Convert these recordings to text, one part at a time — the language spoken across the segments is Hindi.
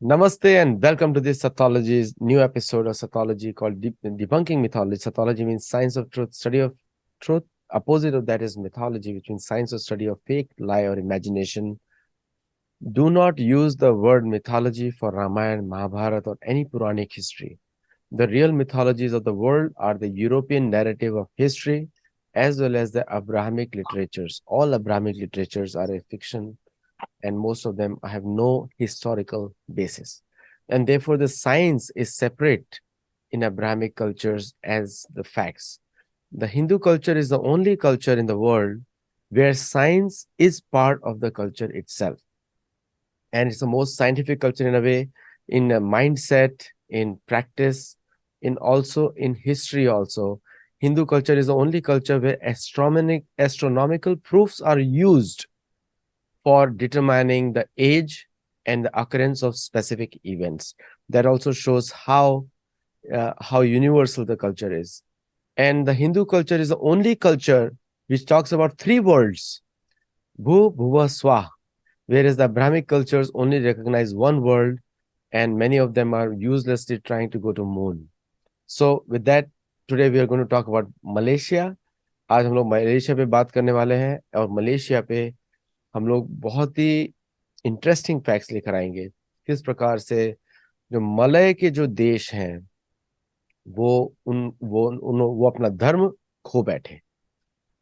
Namaste and welcome to this Sathology's new episode of Sathology called Debunking Mythology. Sathology means science of truth, study of truth. Opposite of that is mythology, which means science or study of fake, lie, or imagination. Do not use the word mythology for Ramayana, Mahabharata, or any Puranic history. The real mythologies of the world are the European narrative of history as well as the Abrahamic literatures. All Abrahamic literatures are a fiction and most of them have no historical basis. And therefore, the science is separate in Abrahamic cultures as the facts. The Hindu culture is the only culture in the world where science is part of the culture itself. And it's the most scientific culture in a way, in a mindset, in practice, in also in history also. Hindu culture is the only culture where astronomical proofs are used for determining the age and the occurrence of specific events. That also shows how universal the culture is. And the Hindu culture is the only culture which talks about three worlds, Bhu, Bhuva, Swa, whereas the Abrahamic cultures only recognize one world, and many of them are uselessly trying to go to moon. So with that, today we are going to talk about Malaysia. आज हम लोग मलेशिया पे बात करने वाले हैं और मलेशिया पे हम लोग बहुत ही इंटरेस्टिंग फैक्ट्स लेकर आएंगे। किस प्रकार से जो मलय के जो देश हैं वो वो अपना धर्म खो बैठे।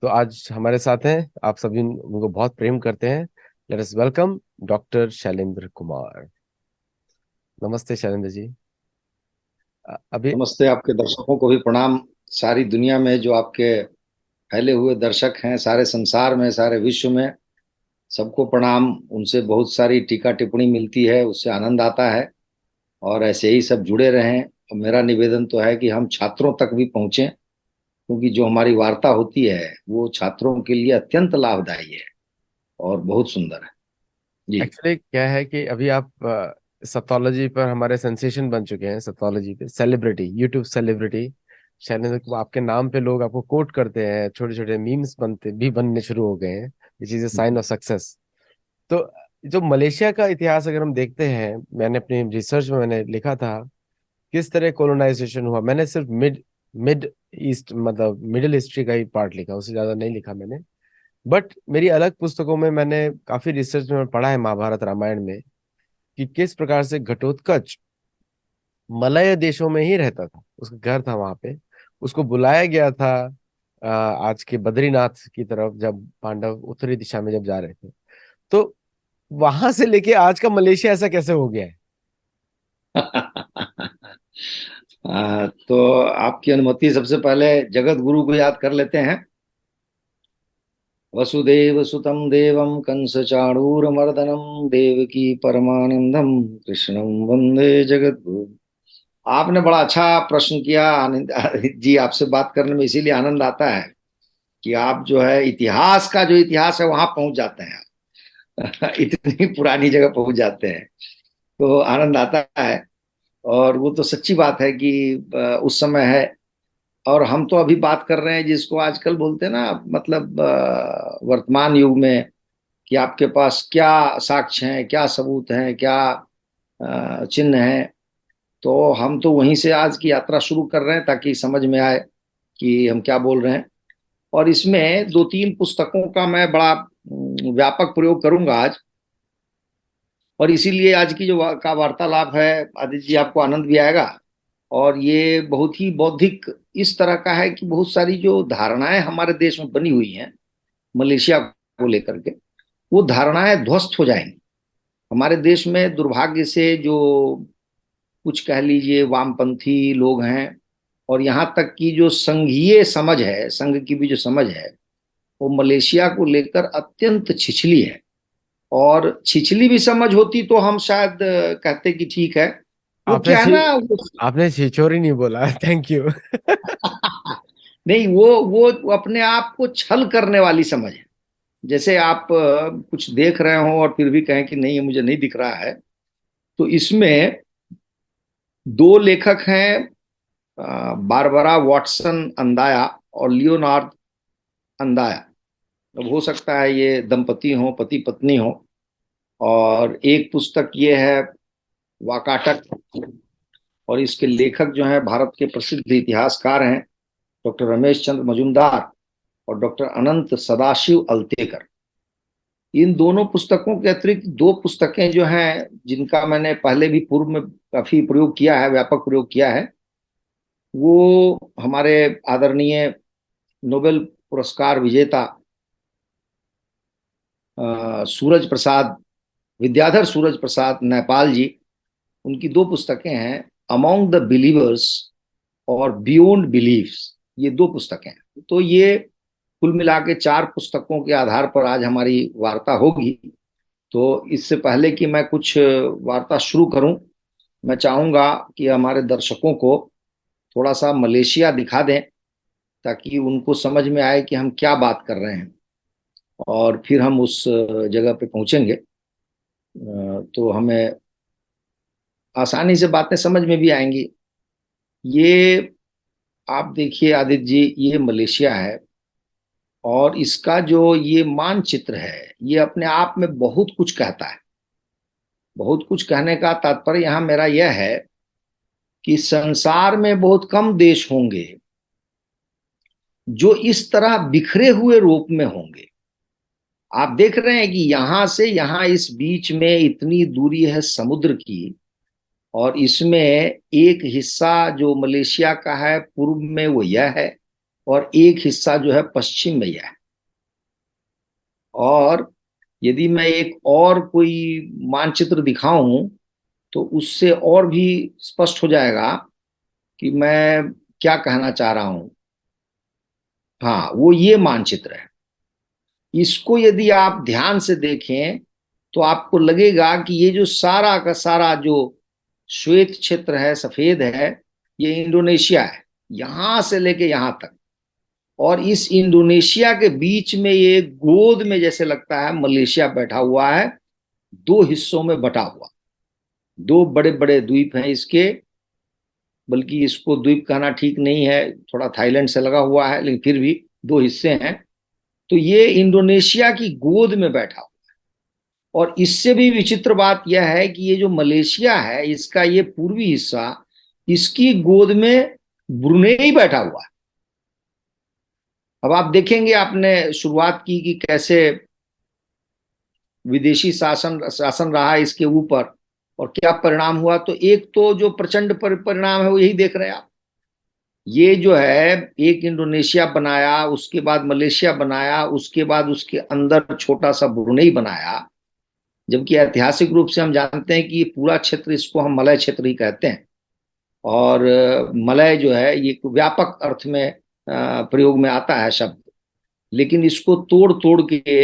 तो आज हमारे साथ हैं, आप सभी उनको बहुत प्रेम करते हैं। Let us welcome doctor Shailendra Kumar. नमस्ते शैलेंद्र जी। अभी नमस्ते। आपके दर्शकों को भी प्रणाम। सारी दुनिया में जो आपके फैले हुए दर्शक हैं, सारे संसार में, सारे विश्व में, सबको प्रणाम। उनसे बहुत सारी टीका टिप्पणी मिलती है, उससे आनंद आता है और ऐसे ही सब जुड़े रहें। और मेरा निवेदन तो है कि हम छात्रों तक भी पहुंचें, क्योंकि जो हमारी वार्ता होती है वो छात्रों के लिए अत्यंत लाभदायी है और बहुत सुंदर है। जी। एक्चुअली क्या है कि अभी आप सतोलॉजी पर हमारे सेंसेशन बन चुके हैं। सतोलॉजी पे celebrity, YouTube celebrity Shailendra Kumar, आपके नाम पे लोग आपको कोट करते हैं, छोटे छोटे मीम्स बनने शुरू हो गए हैं। This is a sign of success. तो जो मलेशिया का इतिहास अगर हम देखते हैं, मैंने अपनी रिसर्च में मैंने लिखा था किस तरह कोलोनाइजेशन हुआ। मैंने सिर्फ मिड मिड ईस्ट मतलब मिडिल हिस्ट्री का ही पार्ट लिखा, उससे ज्यादा नहीं लिखा मैंने। बट मेरी अलग पुस्तकों में मैंने काफी रिसर्च में पढ़ा है महाभारत रामायण में कि किस प्रकार से घटोत्कच मलय देशों में ही रहता था, उसका घर था वहां पे। उसको बुलाया गया था आज के बद्रीनाथ की तरफ, जब पांडव उत्तरी दिशा में जब जा रहे थे। तो वहां से लेके आज का मलेशिया ऐसा कैसे हो गया है? तो आपकी अनुमति, सबसे पहले जगत गुरु को याद कर लेते हैं। वसुदेव सुतं देवं कंस चाणूरमर्दनम देवकी परमानंदम कृष्णं वंदे जगद्गुरु। आपने बड़ा अच्छा प्रश्न किया। आनंद जी, आपसे बात करने में इसीलिए आनंद आता है कि आप जो है इतिहास का, जो इतिहास है वहां पहुंच जाते हैं आप। इतनी पुरानी जगह पहुंच जाते हैं तो आनंद आता है। और वो तो सच्ची बात है कि उस समय है। और हम तो अभी बात कर रहे हैं जिसको आजकल बोलते हैं ना, मतलब वर्तमान युग में, कि आपके पास क्या साक्ष्य हैं, क्या सबूत हैं, क्या चिन्ह हैं। तो हम तो वहीं से आज की यात्रा शुरू कर रहे हैं ताकि समझ में आए कि हम क्या बोल रहे हैं। और इसमें दो तीन पुस्तकों का मैं बड़ा व्यापक प्रयोग करूंगा आज। और इसीलिए आज की जो का वार्तालाप है, आदित्य जी, आपको आनंद भी आएगा। और ये बहुत ही बौद्धिक इस तरह का है कि बहुत सारी जो धारणाएं हमारे देश में बनी हुई हैं मलेशिया को लेकर के, वो धारणाएं ध्वस्त हो जाएंगी। हमारे देश में दुर्भाग्य से जो कुछ कह लीजिए वामपंथी लोग हैं, और यहाँ तक कि जो संघीय समझ है, संघ की भी जो समझ है, वो मलेशिया को लेकर अत्यंत छिछली है। और छिछली भी समझ होती तो हम शायद कहते कि ठीक है। वो आपने क्या है छि, ना, आपने छिछोरी नहीं बोला। Thank you. नहीं, वो अपने आप को छल करने वाली समझ है। जैसे आप कुछ देख रहे हो और फिर भी कहें कि नहीं, ये मुझे नहीं दिख रहा है। तो इसमें दो लेखक हैं, बारबरा वॉटसन अंदाया और लियोनार्ड अंदाया। अब हो सकता है ये दंपति हो, पति पत्नी हो। और एक पुस्तक ये है, वाकाटक। और इसके लेखक जो हैं भारत के प्रसिद्ध इतिहासकार हैं डॉक्टर रमेश चंद्र मजुमदार और डॉक्टर अनंत सदाशिव अल्तेकर। इन दोनों पुस्तकों के अतिरिक्त दो पुस्तकें जो हैं जिनका मैंने पहले भी पूर्व में काफी प्रयोग किया है, व्यापक प्रयोग किया है, वो हमारे आदरणीय नोबेल पुरस्कार विजेता सूरज प्रसाद, विद्याधर सूरज प्रसाद नेपाल जी, उनकी दो पुस्तकें हैं, अमॉन्ग द बिलीवर्स और बियॉन्ड बिलीफ्स। ये दो पुस्तकें हैं। तो ये कुल मिला के चार पुस्तकों के आधार पर आज हमारी वार्ता होगी। तो इससे पहले कि मैं कुछ वार्ता शुरू करूं, मैं चाहूंगा कि हमारे दर्शकों को थोड़ा सा मलेशिया दिखा दें ताकि उनको समझ में आए कि हम क्या बात कर रहे हैं, और फिर हम उस जगह पे पहुंचेंगे तो हमें आसानी से बातें समझ में भी आएंगी। ये आप देखिए आदित्य जी, ये मलेशिया है और इसका जो ये मानचित्र है ये अपने आप में बहुत कुछ कहता है। बहुत कुछ कहने का तात्पर्य यहाँ मेरा यह है कि संसार में बहुत कम देश होंगे जो इस तरह बिखरे हुए रूप में होंगे। आप देख रहे हैं कि यहां से यहां इस बीच में इतनी दूरी है समुद्र की, और इसमें एक हिस्सा जो मलेशिया का है पूर्व में वो यह है, और एक हिस्सा जो है पश्चिम में यह है। और यदि मैं एक और कोई मानचित्र दिखाऊं तो उससे और भी स्पष्ट हो जाएगा कि मैं क्या कहना चाह रहा हूं। हाँ, वो ये मानचित्र है। इसको यदि आप ध्यान से देखें तो आपको लगेगा कि ये जो सारा का सारा जो श्वेत क्षेत्र है, सफेद है, ये इंडोनेशिया है, यहां से लेके यहां तक। और इस इंडोनेशिया के बीच में ये गोद में जैसे लगता है मलेशिया बैठा हुआ है, दो हिस्सों में बटा हुआ। दो बड़े बड़े द्वीप हैं इसके, बल्कि इसको द्वीप कहना ठीक नहीं है, थोड़ा थाईलैंड से लगा हुआ है, लेकिन फिर भी दो हिस्से हैं। तो ये इंडोनेशिया की गोद में बैठा हुआ। और इससे भी विचित्र बात यह है कि ये जो मलेशिया है इसका ये पूर्वी हिस्सा, इसकी गोद में ब्रुनेई बैठा हुआ है। अब आप देखेंगे, आपने शुरुआत की कि कैसे विदेशी शासन रहा इसके ऊपर और क्या परिणाम हुआ। तो एक तो जो प्रचंड परिणाम है वो यही देख रहे हैं आप। ये जो है एक इंडोनेशिया बनाया, उसके बाद मलेशिया बनाया, उसके बाद उसके अंदर छोटा सा ब्रुनेई बनाया, जबकि ऐतिहासिक रूप से हम जानते हैं कि ये पूरा क्षेत्र, इसको हम मलय क्षेत्र ही कहते हैं। और मलय जो है ये व्यापक अर्थ में प्रयोग में आता है शब्द, लेकिन इसको तोड़ तोड़ के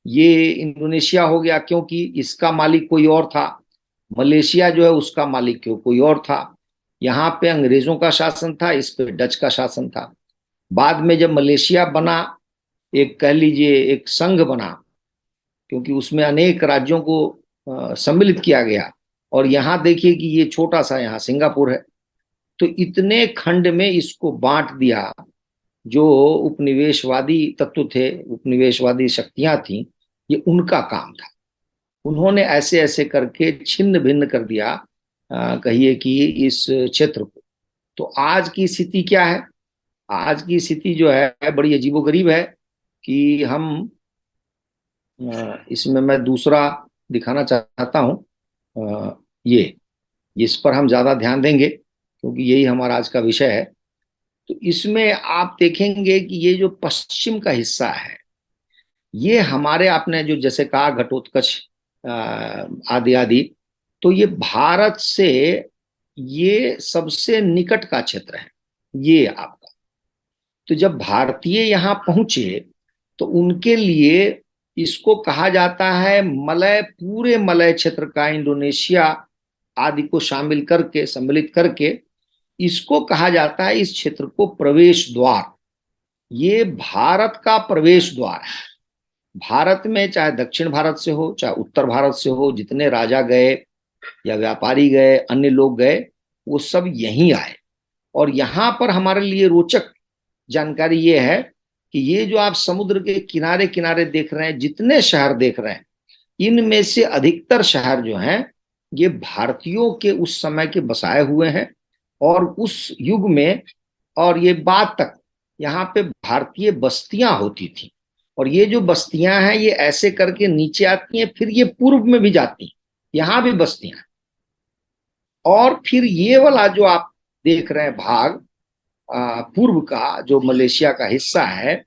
ये इंडोनेशिया हो गया क्योंकि इसका मालिक कोई और था। मलेशिया जो है उसका मालिक क्यों कोई और था। यहाँ पे अंग्रेजों का शासन था, इस पे डच का शासन था। बाद में जब मलेशिया बना, एक कह लीजिए एक संघ बना, क्योंकि उसमें अनेक राज्यों को सम्मिलित किया गया। और यहाँ देखिए कि ये छोटा सा यहाँ सिंगापुर है। तो इतने खंड में इसको बांट दिया। जो उपनिवेशवादी तत्व थे, उपनिवेशवादी शक्तियां थी, ये उनका काम था। उन्होंने ऐसे ऐसे करके छिन्न भिन्न कर दिया, कहिए कि इस क्षेत्र को। तो आज की स्थिति क्या है? आज की स्थिति जो है बड़ी अजीबोगरीब है कि हम इसमें मैं दूसरा दिखाना चाहता हूं। ये इस पर हम ज्यादा ध्यान देंगे क्योंकि यही हमारा आज का विषय है। तो इसमें आप देखेंगे कि ये जो पश्चिम का हिस्सा है, ये हमारे, आपने जो जैसे कहा घटोत्कच आदि आदि, तो ये भारत से ये सबसे निकट का क्षेत्र है ये आपका। तो जब भारतीय यहाँ पहुंचे तो उनके लिए इसको कहा जाता है मलय, पूरे मलय क्षेत्र का, इंडोनेशिया आदि को शामिल करके, सम्मिलित करके इसको कहा जाता है, इस क्षेत्र को प्रवेश द्वार। ये भारत का प्रवेश द्वार है। भारत में चाहे दक्षिण भारत से हो चाहे उत्तर भारत से हो, जितने राजा गए या व्यापारी गए, अन्य लोग गए, वो सब यहीं आए। और यहां पर हमारे लिए रोचक जानकारी ये है कि ये जो आप समुद्र के किनारे किनारे देख रहे हैं, जितने शहर देख रहे हैं, इनमें से अधिकतर शहर जो हैं ये भारतीयों के उस समय के बसाए हुए हैं, और उस युग में और ये बाद तक यहाँ पे भारतीय बस्तियां होती थी। और ये जो बस्तियां हैं ये ऐसे करके नीचे आती हैं, फिर ये पूर्व में भी जाती हैं, यहाँ भी बस्तियां हैं। और फिर ये वाला जो आप देख रहे हैं भाग, पूर्व का जो मलेशिया का हिस्सा है,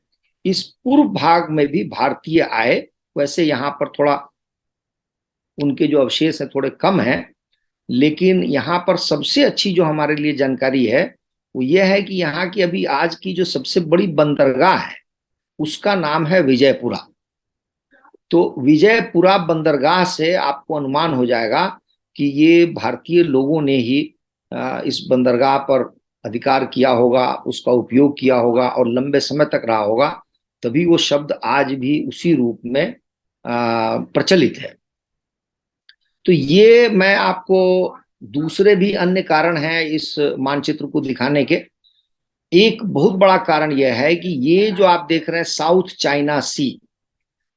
इस पूर्व भाग में भी भारतीय आए। वैसे यहाँ पर थोड़ा उनके जो अवशेष हैं थोड़े कम हैं, लेकिन यहाँ पर सबसे अच्छी जो हमारे लिए जानकारी है वो ये है कि यहाँ की अभी आज की जो सबसे बड़ी बंदरगाह है उसका नाम है विजयपुरा। तो विजयपुरा बंदरगाह से आपको अनुमान हो जाएगा कि ये भारतीय लोगों ने ही इस बंदरगाह पर अधिकार किया होगा, उसका उपयोग किया होगा और लंबे समय तक रहा होगा। तभी वो शब्द आज भी उसी रूप में प्रचलित है। तो ये मैं आपको, दूसरे भी अन्य कारण हैं इस मानचित्र को दिखाने के। एक बहुत बड़ा कारण यह है कि ये जो आप देख रहे हैं साउथ चाइना सी,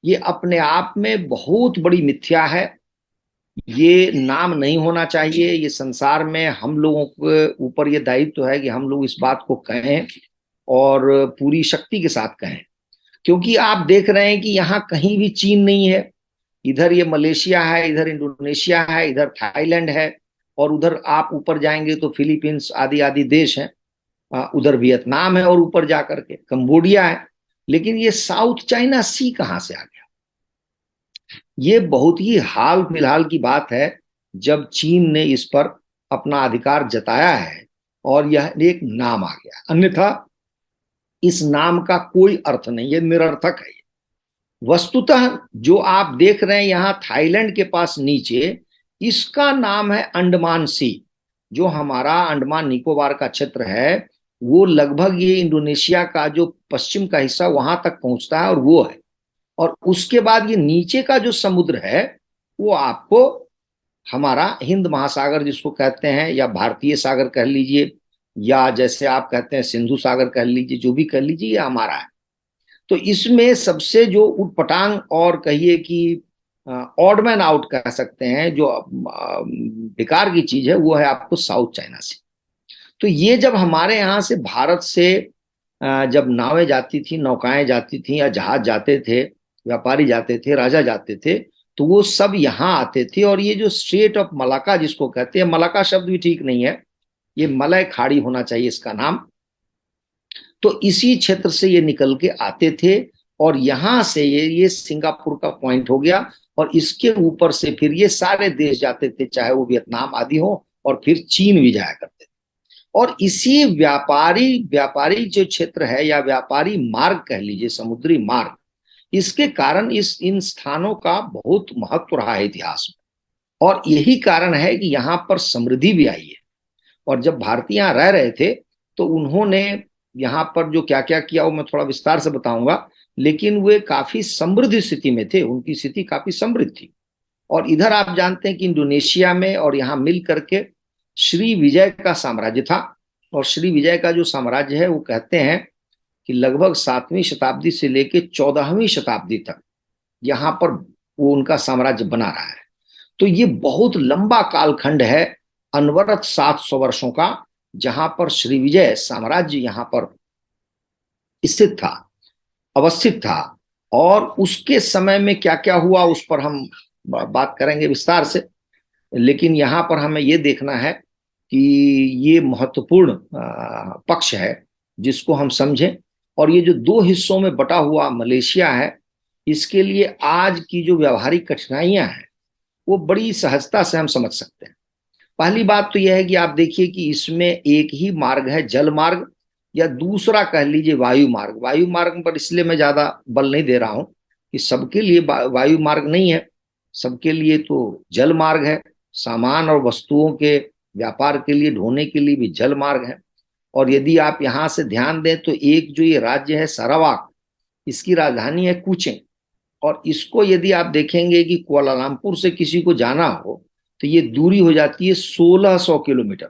ये अपने आप में बहुत बड़ी मिथ्या है। ये नाम नहीं होना चाहिए। ये संसार में हम लोगों के ऊपर ये दायित्व है कि हम लोग इस बात को कहें और पूरी शक्ति के साथ कहें, क्योंकि आप देख रहे हैं कि यहाँ कहीं भी चीन नहीं है। इधर ये मलेशिया है, इधर इंडोनेशिया है, इधर थाईलैंड है, और उधर आप ऊपर जाएंगे तो फिलीपींस आदि आदि देश हैं, उधर वियतनाम है, और ऊपर जाकर के कंबोडिया है। लेकिन ये साउथ चाइना सी कहाँ से आ गया? ये बहुत ही हाल फिलहाल की बात है जब चीन ने इस पर अपना अधिकार जताया है और यह एक नाम आ गया। अन्यथा इस नाम का कोई अर्थ नहीं, ये निरर्थक है। वस्तुतः जो आप देख रहे हैं यहाँ थाईलैंड के पास नीचे, इसका नाम है अंडमान सी। जो हमारा अंडमान निकोबार का क्षेत्र है वो लगभग ये इंडोनेशिया का जो पश्चिम का हिस्सा वहां तक पहुंचता है, और वो है। और उसके बाद ये नीचे का जो समुद्र है वो आपको हमारा हिंद महासागर जिसको कहते हैं, या भारतीय सागर कह लीजिए, या जैसे आप कहते हैं सिंधु सागर कह लीजिए, जो भी कह लीजिए, ये हमारा है। तो इसमें सबसे जो उटपटांग और कहिए कि ऑडमैन आउट कह सकते हैं, जो बेकार की चीज है, वो है आपको साउथ चाइना से। तो ये जब हमारे यहाँ से भारत से जब नावें जाती थी, नौकाएं जाती थी, या जहाज जाते थे, व्यापारी जाते थे, राजा जाते थे, तो वो सब यहाँ आते थे। और ये जो स्ट्रेट ऑफ मलाका जिसको कहते हैं, मलाका शब्द भी ठीक नहीं है, ये मलय खाड़ी होना चाहिए इसका नाम। तो इसी क्षेत्र से ये निकल के आते थे, और यहां से ये सिंगापुर का पॉइंट हो गया, और इसके ऊपर से फिर ये सारे देश जाते थे, चाहे वो वियतनाम आदि हो, और फिर चीन भी जाया करते थे। और इसी व्यापारी व्यापारी जो क्षेत्र है, या व्यापारी मार्ग कह लीजिए, समुद्री मार्ग, इसके कारण इन स्थानों का बहुत महत्व रहा है इतिहास में। और यही कारण है कि यहाँ पर समृद्धि भी आई है। और जब भारतीय यहाँ रह रहे थे तो उन्होंने यहाँ पर जो क्या क्या किया वो मैं थोड़ा विस्तार से बताऊंगा, लेकिन वे काफी समृद्ध स्थिति में थे, उनकी स्थिति काफी समृद्ध थी। और इधर आप जानते हैं कि इंडोनेशिया में और यहाँ मिल करके श्री विजय का साम्राज्य था। और श्री विजय का जो साम्राज्य है वो कहते हैं कि लगभग 7वीं शताब्दी से लेकर 14वीं शताब्दी तक यहाँ पर वो उनका साम्राज्य बना रहा है। तो ये बहुत लंबा कालखंड है, अनवरत 700 वर्षों का, जहां पर श्री विजय साम्राज्य यहाँ पर स्थित था, अवस्थित था। और उसके समय में क्या क्या हुआ उस पर हम बात करेंगे विस्तार से, लेकिन यहाँ पर हमें ये देखना है कि ये महत्वपूर्ण पक्ष है जिसको हम समझें। और ये जो दो हिस्सों में बटा हुआ मलेशिया है, इसके लिए आज की जो व्यावहारिक कठिनाइयां हैं वो बड़ी सहजता से हम समझ सकते हैं। पहली बात तो यह है कि आप देखिए कि इसमें एक ही मार्ग है, जल मार्ग, या दूसरा कह लीजिए वायु मार्ग। वायु मार्ग पर इसलिए मैं ज्यादा बल नहीं दे रहा हूं कि सबके लिए वायु मार्ग नहीं है, सबके लिए तो जल मार्ग है। सामान और वस्तुओं के व्यापार के लिए, ढोने के लिए भी जल मार्ग है। और यदि आप यहाँ से ध्यान दें तो एक जो ये राज्य है सारावाक, इसकी राजधानी है कुचिंग। और इसको यदि आप देखेंगे कि कुआलालंपुर से किसी को जाना हो तो ये दूरी हो जाती है 1600 किलोमीटर।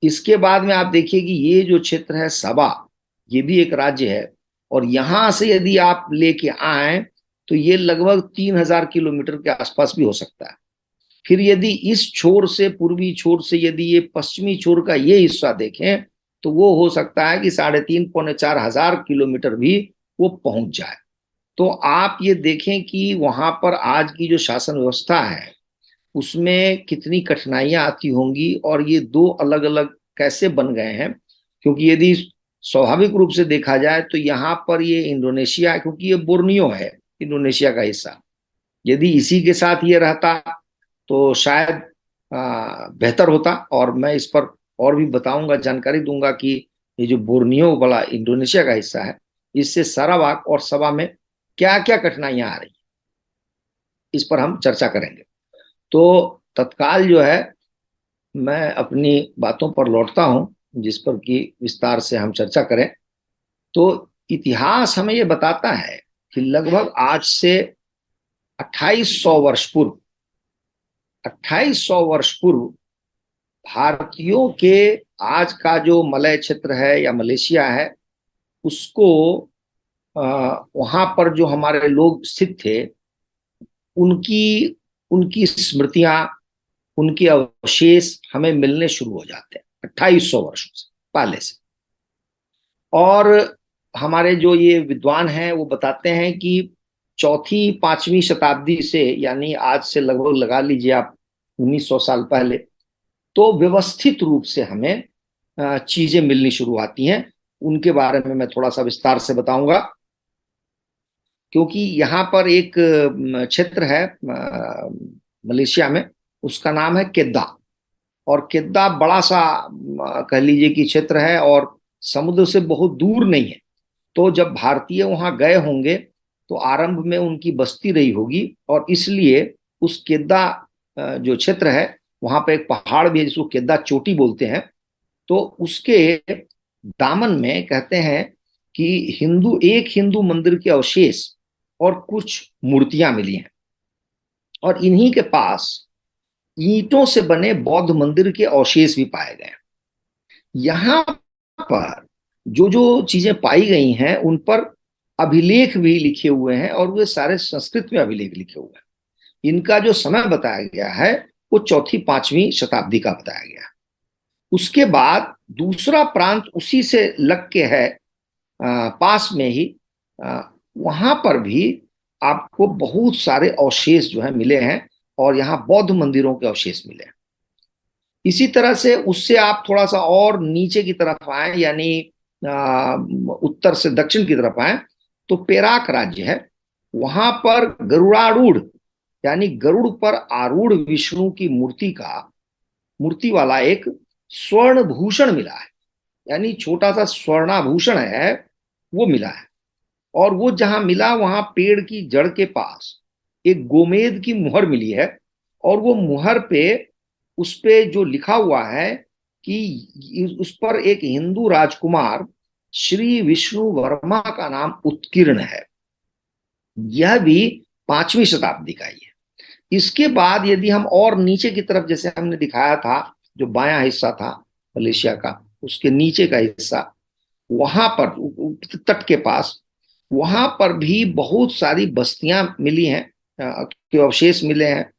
इसके बाद में आप देखिए कि ये जो क्षेत्र है सबा, ये भी एक राज्य है, और यहां से यदि आप लेके आए तो ये लगभग 3000 किलोमीटर के आसपास भी हो सकता है। फिर यदि इस छोर से, पूर्वी छोर से यदि ये पश्चिमी छोर का ये हिस्सा देखें तो वो हो सकता है कि 3,500-4,000 किलोमीटर भी वो पहुंच जाए। तो आप ये देखें कि वहां पर आज की जो शासन व्यवस्था है उसमें कितनी कठिनाइयां आती होंगी, और ये दो अलग अलग कैसे बन गए हैं। क्योंकि यदि स्वाभाविक रूप से देखा जाए तो यहाँ पर ये इंडोनेशिया, क्योंकि ये बोर्नियो है इंडोनेशिया का हिस्सा, यदि इसी के साथ ये रहता तो शायद बेहतर होता। और मैं इस पर और भी बताऊंगा, जानकारी दूंगा कि ये जो बोर्नियो वाला इंडोनेशिया का हिस्सा है, इससे सारावाक और सबा में क्या क्या कठिनाइयां आ रही, इस पर हम चर्चा करेंगे। तो तत्काल जो है मैं अपनी बातों पर लौटता हूं जिस पर कि विस्तार से हम चर्चा करें। तो इतिहास हमें यह बताता है कि लगभग आज से 2800 वर्ष पूर्व, 2800 वर्ष पूर्व भारतीयों के आज का जो मलय क्षेत्र है या मलेशिया है उसको, वहां पर जो हमारे लोग स्थित थे उनकी उनकी स्मृतियां, उनके अवशेष हमें मिलने शुरू हो जाते हैं 2800 वर्षों से पहले से। और हमारे जो ये विद्वान हैं वो बताते हैं कि चौथी पांचवी शताब्दी से, यानी आज से लगभग लगा लीजिए आप 1900 साल पहले, तो व्यवस्थित रूप से हमें चीजें मिलनी शुरू आती हैं। उनके बारे में मैं थोड़ा सा विस्तार से बताऊंगा। क्योंकि यहाँ पर एक क्षेत्र है मलेशिया में, उसका नाम है केद्दा। और केद्दा बड़ा सा कह लीजिए कि क्षेत्र है और समुद्र से बहुत दूर नहीं है। तो जब भारतीय वहां गए होंगे तो आरंभ में उनकी बस्ती रही होगी, और इसलिए उस केद्दा जो क्षेत्र है वहां पे एक पहाड़ भी है जिसको केद्दा चोटी बोलते हैं। तो उसके दामन में कहते हैं कि हिंदू मंदिर के अवशेष और कुछ मूर्तियां मिली हैं, और इन्हीं के पास ईंटों से बने बौद्ध मंदिर के अवशेष भी पाए गए। यहां पर जो जो चीजें पाई गई हैं उन पर अभिलेख भी लिखे हुए हैं, और वे सारे संस्कृत में अभिलेख लिखे हुए हैं। इनका जो समय बताया गया है वो चौथी पांचवी शताब्दी का बताया गया है। उसके बाद दूसरा प्रांत उसी से लग के है, पास में ही, वहां पर भी आपको बहुत सारे अवशेष जो है मिले हैं, और यहाँ बौद्ध मंदिरों के अवशेष मिले हैं। इसी तरह से उससे आप थोड़ा सा और नीचे की तरफ आए, यानी उत्तर से दक्षिण की तरफ आए, तो पेराक राज्य है। वहां पर गरुड़ारूढ़, यानी गरुड़ पर आरूढ़ विष्णु की मूर्ति वाला एक स्वर्ण भूषण मिला है, यानी छोटा सा स्वर्णाभूषण है वो मिला है। और वो जहां मिला वहां पेड़ की जड़ के पास एक गोमेद की मुहर मिली है, और वो मुहर पे, उस पे जो लिखा हुआ है कि उस पर एक हिंदू राजकुमार श्री विष्णु वर्मा का नाम उत्कीर्ण है। यह भी पांचवी शताब्दी का ही है। इसके बाद यदि हम और नीचे की तरफ, जैसे हमने दिखाया था जो बायां हिस्सा था मलेशिया का, उसके नीचे का हिस्सा, वहां पर तट के पास, वहां पर भी बहुत सारी बस्तियां मिली हैं, के अवशेष मिले हैं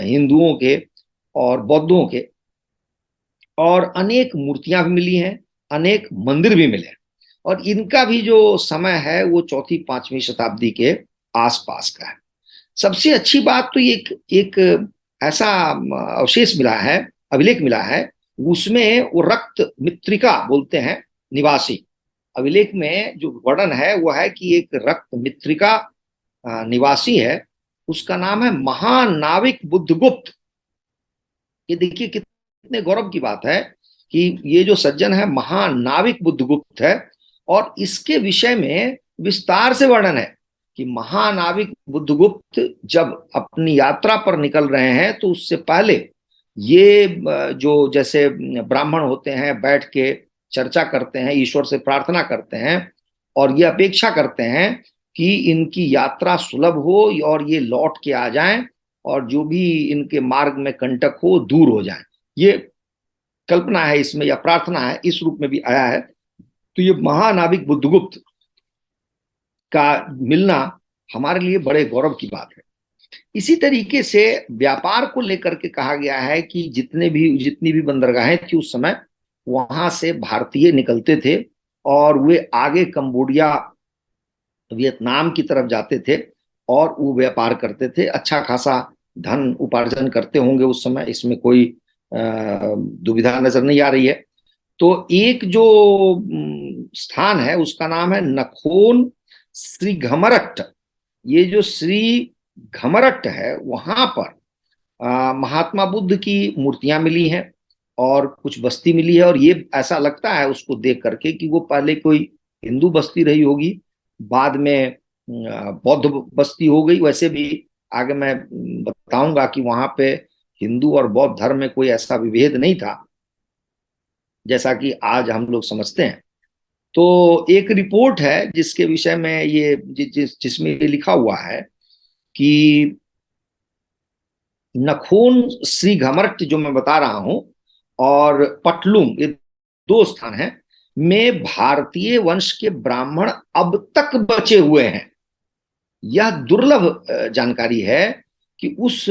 हिंदुओं के और बौद्धों के, और अनेक मूर्तियां भी मिली हैं, अनेक मंदिर भी मिले हैं। और इनका भी जो समय है वो चौथी पांचवी शताब्दी के आसपास का है। सबसे अच्छी बात तो एक एक ऐसा अवशेष मिला है, अभिलेख मिला है, उसमें वो रक्त मित्रिका बोलते हैं निवासी। अभिलेख में जो वर्णन है वो है कि एक रक्त मित्रिका निवासी है, उसका नाम है महानाविक बुद्धगुप्त। ये देखिए कितने गौरव की बात है कि ये जो सज्जन है महानाविक बुद्धगुप्त है, और इसके विषय में विस्तार से वर्णन है कि महानाविक बुद्धगुप्त जब अपनी यात्रा पर निकल रहे हैं तो उससे पहले ये जो जैसे ब्राह्मण होते हैं बैठ के चर्चा करते हैं, ईश्वर से प्रार्थना करते हैं, और ये अपेक्षा करते हैं कि इनकी यात्रा सुलभ हो और ये लौट के आ जाएं, और जो भी इनके मार्ग में कंटक हो दूर हो जाए। ये कल्पना है इसमें या प्रार्थना है, इस रूप में भी आया है। तो ये महानाविक बुद्धगुप्त का मिलना हमारे लिए बड़े गौरव की बात है। इसी तरीके से व्यापार को लेकर के कहा गया है कि जितनी भी बंदरगाहें थी उस समय, वहां से भारतीय निकलते थे और वे आगे कंबोडिया, वियतनाम की तरफ जाते थे और वो व्यापार करते थे। अच्छा खासा धन उपार्जन करते होंगे उस समय, इसमें कोई दुविधा नजर नहीं आ रही है। तो एक जो स्थान है उसका नाम है नखोन श्री घमरट। ये जो श्री घमरट है वहां पर महात्मा बुद्ध की मूर्तियां मिली हैं और कुछ बस्ती मिली है, और ये ऐसा लगता है उसको देख करके कि वो पहले कोई हिंदू बस्ती रही होगी, बाद में बौद्ध बस्ती हो गई। वैसे भी आगे मैं बताऊंगा कि वहां पे हिंदू और बौद्ध धर्म में कोई ऐसा विभेद नहीं था जैसा कि आज हम लोग समझते हैं। तो एक रिपोर्ट है जिसके विषय में ये जिसमें ये लिखा हुआ है कि नखोन श्री घमरट जो मैं बता रहा हूं और पटलुम, ये दो स्थान हैं में भारतीय वंश के ब्राह्मण अब तक बचे हुए हैं। यह दुर्लभ जानकारी है कि उस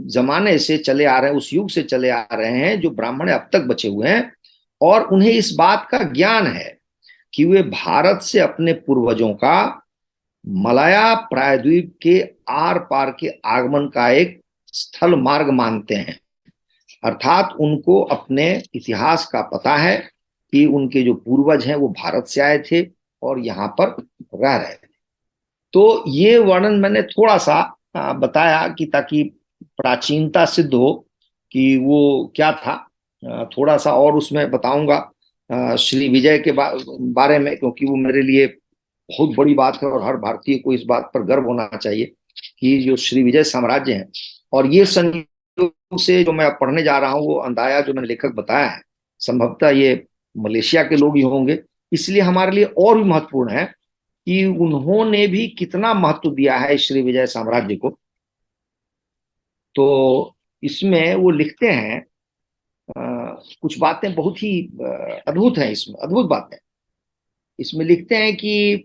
जमाने से चले आ रहे हैं, उस युग से चले आ रहे हैं जो ब्राह्मण अब तक बचे हुए हैं, और उन्हें इस बात का ज्ञान है कि वे भारत से अपने पूर्वजों का मलाया प्रायद्वीप के आर पार के आगमन का एक स्थल मार्ग मानते हैं। अर्थात उनको अपने इतिहास का पता है कि उनके जो पूर्वज हैं वो भारत से आए थे और यहाँ पर रह रहे थे। तो ये वर्णन मैंने थोड़ा सा बताया कि ताकि प्राचीनता सिद्ध हो कि वो क्या था। थोड़ा सा और उसमें बताऊंगा श्री विजय के बारे में, क्योंकि वो मेरे लिए बहुत बड़ी बात है और हर भारतीय को इस बात पर गर्व होना चाहिए कि जो श्री विजय साम्राज्य है, और ये संयोग से जो मैं पढ़ने जा रहा हूँ वो अंदाया जो मैंने लेखक बताया है संभवतः ये मलेशिया के लोग ही होंगे, इसलिए हमारे लिए और भी महत्वपूर्ण है कि उन्होंने भी कितना महत्व दिया है श्री विजय साम्राज्य को। तो इसमें वो लिखते हैं कुछ बातें बहुत ही अद्भुत हैं, इसमें अद्भुत बातें। इसमें लिखते हैं कि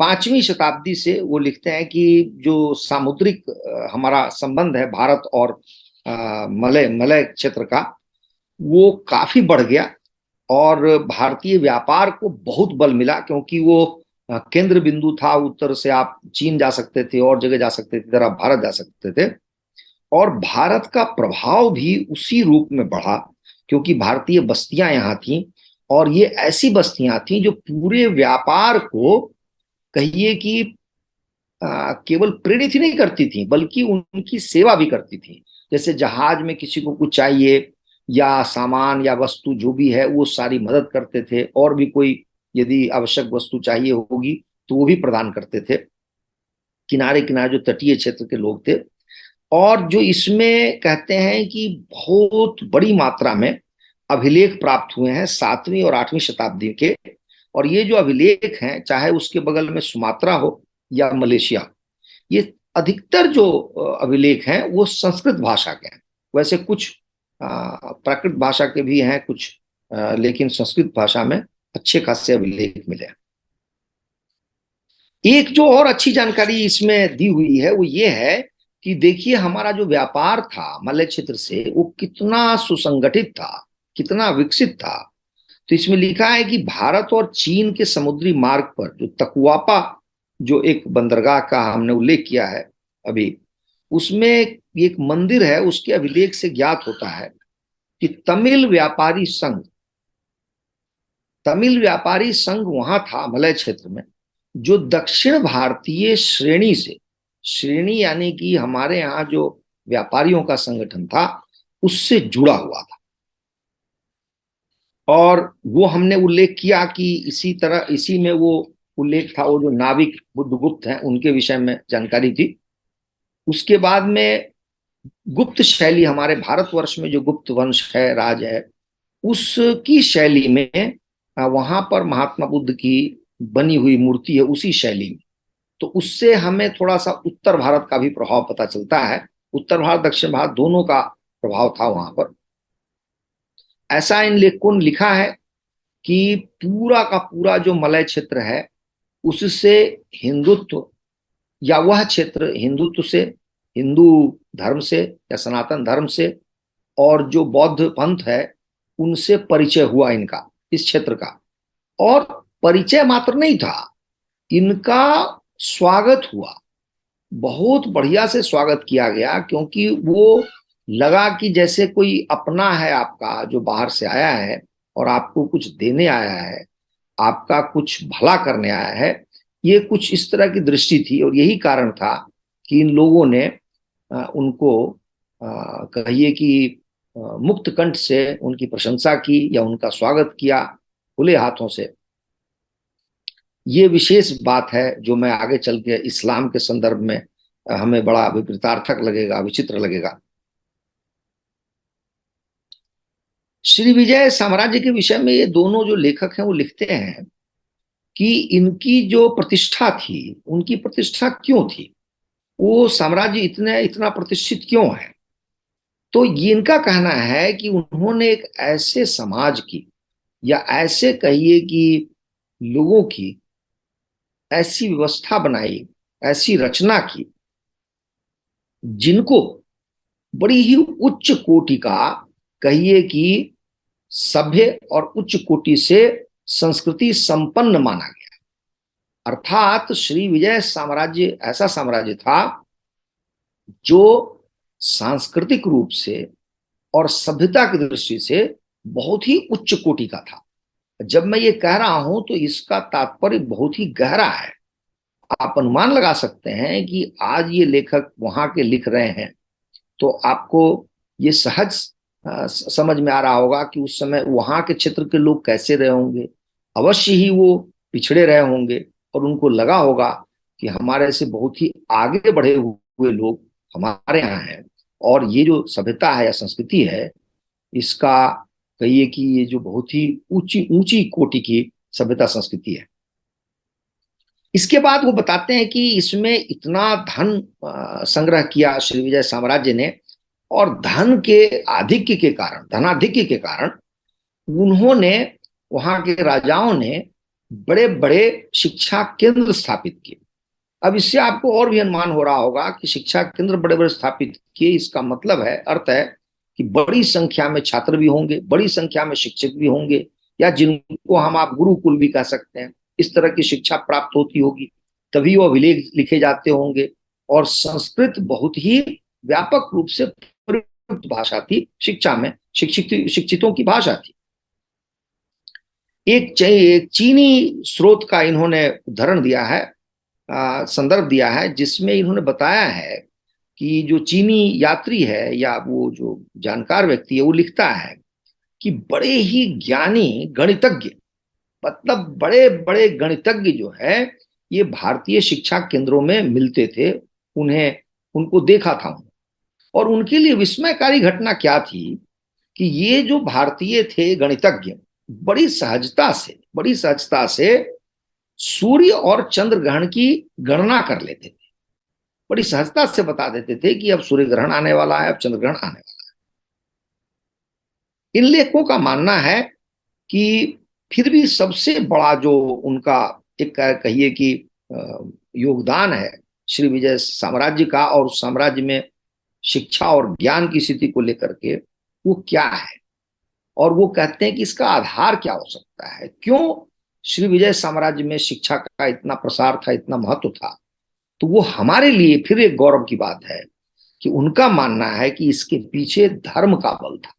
5वीं शताब्दी से वो लिखते हैं कि जो सामुद्रिक हमारा संबंध है भारत और मलय मलय क्षेत्र का, वो काफी बढ़ गया और भारतीय व्यापार को बहुत बल मिला, क्योंकि वो केंद्र बिंदु था। उत्तर से आप चीन जा सकते थे और जगह जा सकते थे, इधर आप भारत जा सकते थे, और भारत का प्रभाव भी उसी रूप में बढ़ा क्योंकि भारतीय बस्तियां यहाँ थीं, और ये ऐसी बस्तियां थीं जो पूरे व्यापार को कहिए कि केवल प्रेरित ही नहीं करती थी बल्कि उनकी सेवा भी करती थी। जैसे जहाज में किसी को कुछ चाहिए या सामान या वस्तु जो भी है वो सारी मदद करते थे, और भी कोई यदि आवश्यक वस्तु चाहिए होगी तो वो भी प्रदान करते थे। किनारे किनारे जो तटीय क्षेत्र के लोग थे, और जो इसमें कहते हैं कि बहुत बड़ी मात्रा में अभिलेख प्राप्त हुए हैं 7वीं और 8वीं शताब्दी के, और ये जो अभिलेख हैं चाहे उसके बगल में सुमात्रा हो या मलेशिया, ये अधिकतर जो अभिलेख हैं वो संस्कृत भाषा के हैं। वैसे कुछ प्राकृत भाषा के भी हैं कुछ, लेकिन संस्कृत भाषा में अच्छे खासे अभिलेख मिले हैं। एक जो और अच्छी जानकारी इसमें दी हुई है वो ये है कि देखिए हमारा जो व्यापार था मलय क्षेत्र से वो कितना सुसंगठित था, कितना विकसित था। तो इसमें लिखा है कि भारत और चीन के समुद्री मार्ग पर जो तकुआपा, जो एक बंदरगाह का हमने उल्लेख किया है अभी, उसमें एक मंदिर है, उसके अभिलेख से ज्ञात होता है कि तमिल व्यापारी संघ वहां था मलय क्षेत्र में, जो दक्षिण भारतीय श्रेणी से, श्रेणी यानी कि हमारे यहाँ जो व्यापारियों का संगठन था उससे जुड़ा हुआ था। और वो हमने उल्लेख किया कि इसी तरह इसी में वो उल्लेख था, वो जो नाविक बुद्धगुप्त हैं उनके विषय में जानकारी थी। उसके बाद में गुप्त शैली, हमारे भारतवर्ष में जो गुप्त वंश है, राज है, उसकी शैली में वहां पर महात्मा बुद्ध की बनी हुई मूर्ति है उसी शैली में। तो उससे हमें थोड़ा सा उत्तर भारत का भी प्रभाव पता चलता है। उत्तर भारत दक्षिण भारत दोनों का प्रभाव था वहां पर। ऐसा इन लेखकों ने लिखा है कि पूरा का पूरा जो मलय क्षेत्र है उससे हिंदुत्व या वह क्षेत्र हिंदुत्व से, हिंदू धर्म से या सनातन धर्म से, और जो बौद्ध पंथ है उनसे परिचय हुआ इनका, इस क्षेत्र का। और परिचय मात्र नहीं था, इनका स्वागत हुआ, बहुत बढ़िया से स्वागत किया गया, क्योंकि वो लगा कि जैसे कोई अपना है आपका जो बाहर से आया है और आपको कुछ देने आया है, आपका कुछ भला करने आया है। ये कुछ इस तरह की दृष्टि थी, और यही कारण था कि इन लोगों ने उनको कहिए कि मुक्त कंठ से उनकी प्रशंसा की या उनका स्वागत किया खुले हाथों से। ये विशेष बात है जो मैं आगे चल के इस्लाम के संदर्भ में हमें बड़ा विपरीतार्थक लगेगा, विचित्र लगेगा। श्री विजय साम्राज्य के विषय में ये दोनों जो लेखक हैं वो लिखते हैं कि इनकी जो प्रतिष्ठा थी, उनकी प्रतिष्ठा क्यों थी, वो साम्राज्य इतने इतना प्रतिष्ठित क्यों है। तो ये इनका कहना है कि उन्होंने एक ऐसे समाज की, या ऐसे कहिए कि लोगों की ऐसी व्यवस्था बनाई, ऐसी रचना की, जिनको बड़ी ही उच्च कोटि का कहिए कि सभ्य और उच्च कोटि से संस्कृति संपन्न माना गया। अर्थात श्री विजय साम्राज्य ऐसा साम्राज्य था जो सांस्कृतिक रूप से और सभ्यता की दृष्टि से बहुत ही उच्च कोटि का था। जब मैं ये कह रहा हूं तो इसका तात्पर्य बहुत ही गहरा है। आप अनुमान लगा सकते हैं कि आज ये लेखक वहां के लिख रहे हैं तो आपको ये सहज समझ में आ रहा होगा कि उस समय वहां के क्षेत्र के लोग कैसे रहे होंगे। अवश्य ही वो पिछड़े रहे होंगे और उनको लगा होगा कि हमारे से बहुत ही आगे बढ़े हुए लोग हमारे यहाँ हैं, और ये जो सभ्यता है या संस्कृति है, इसका कहिए कि ये जो बहुत ही ऊंची ऊंची कोटि की सभ्यता संस्कृति है। इसके बाद वो बताते हैं कि इसमें इतना धन संग्रह किया श्री विजय साम्राज्य ने, और धन के आधिक्य के कारण, धनाधिक्य के कारण उन्होंने, वहां के राजाओं ने बड़े बड़े शिक्षा केंद्र स्थापित किए। अब इससे आपको और भी अनुमान हो रहा होगा कि शिक्षा केंद्र बड़े बड़े स्थापित किए, इसका मतलब है, अर्थ है कि बड़ी संख्या में छात्र भी होंगे, बड़ी संख्या में शिक्षक भी होंगे, या जिनको हम आप गुरुकुल भी कह सकते हैं, इस तरह की शिक्षा प्राप्त होती होगी, तभी वो अभिलेख लिखे जाते होंगे। और संस्कृत बहुत ही व्यापक रूप से प्रयुक्त भाषा थी, शिक्षा में शिक्षितों की भाषा थी। एक चीनी स्रोत का इन्होंने उदाहरण दिया है, संदर्भ दिया है, जिसमें इन्होंने बताया है कि जो चीनी यात्री है या वो जो जानकार व्यक्ति है, वो लिखता है कि बड़े ही ज्ञानी गणितज्ञ, मतलब बड़े बड़े गणितज्ञ जो है, ये भारतीय शिक्षा केंद्रों में मिलते थे, उन्हें उनको देखा था। और उनके लिए विस्मयकारी घटना क्या थी कि ये जो भारतीय थे गणितज्ञ, बड़ी सहजता से सूर्य और चंद्र ग्रहण की गणना कर लेते थे, बड़ी सहजता से बता देते थे कि अब सूर्य ग्रहण आने वाला है, अब चंद्र ग्रहण आने वाला है। इन लेखकों का मानना है कि फिर भी सबसे बड़ा जो उनका एक कहिए कि योगदान है श्री विजय साम्राज्य का, और उस साम्राज्य में शिक्षा और ज्ञान की स्थिति को लेकर के, वो क्या है, और वो कहते हैं कि इसका आधार क्या हो सकता है, क्यों श्री विजय साम्राज्य में शिक्षा का इतना प्रसार था, इतना महत्व था। तो वो हमारे लिए फिर एक गौरव की बात है कि उनका मानना है कि इसके पीछे धर्म का बल था।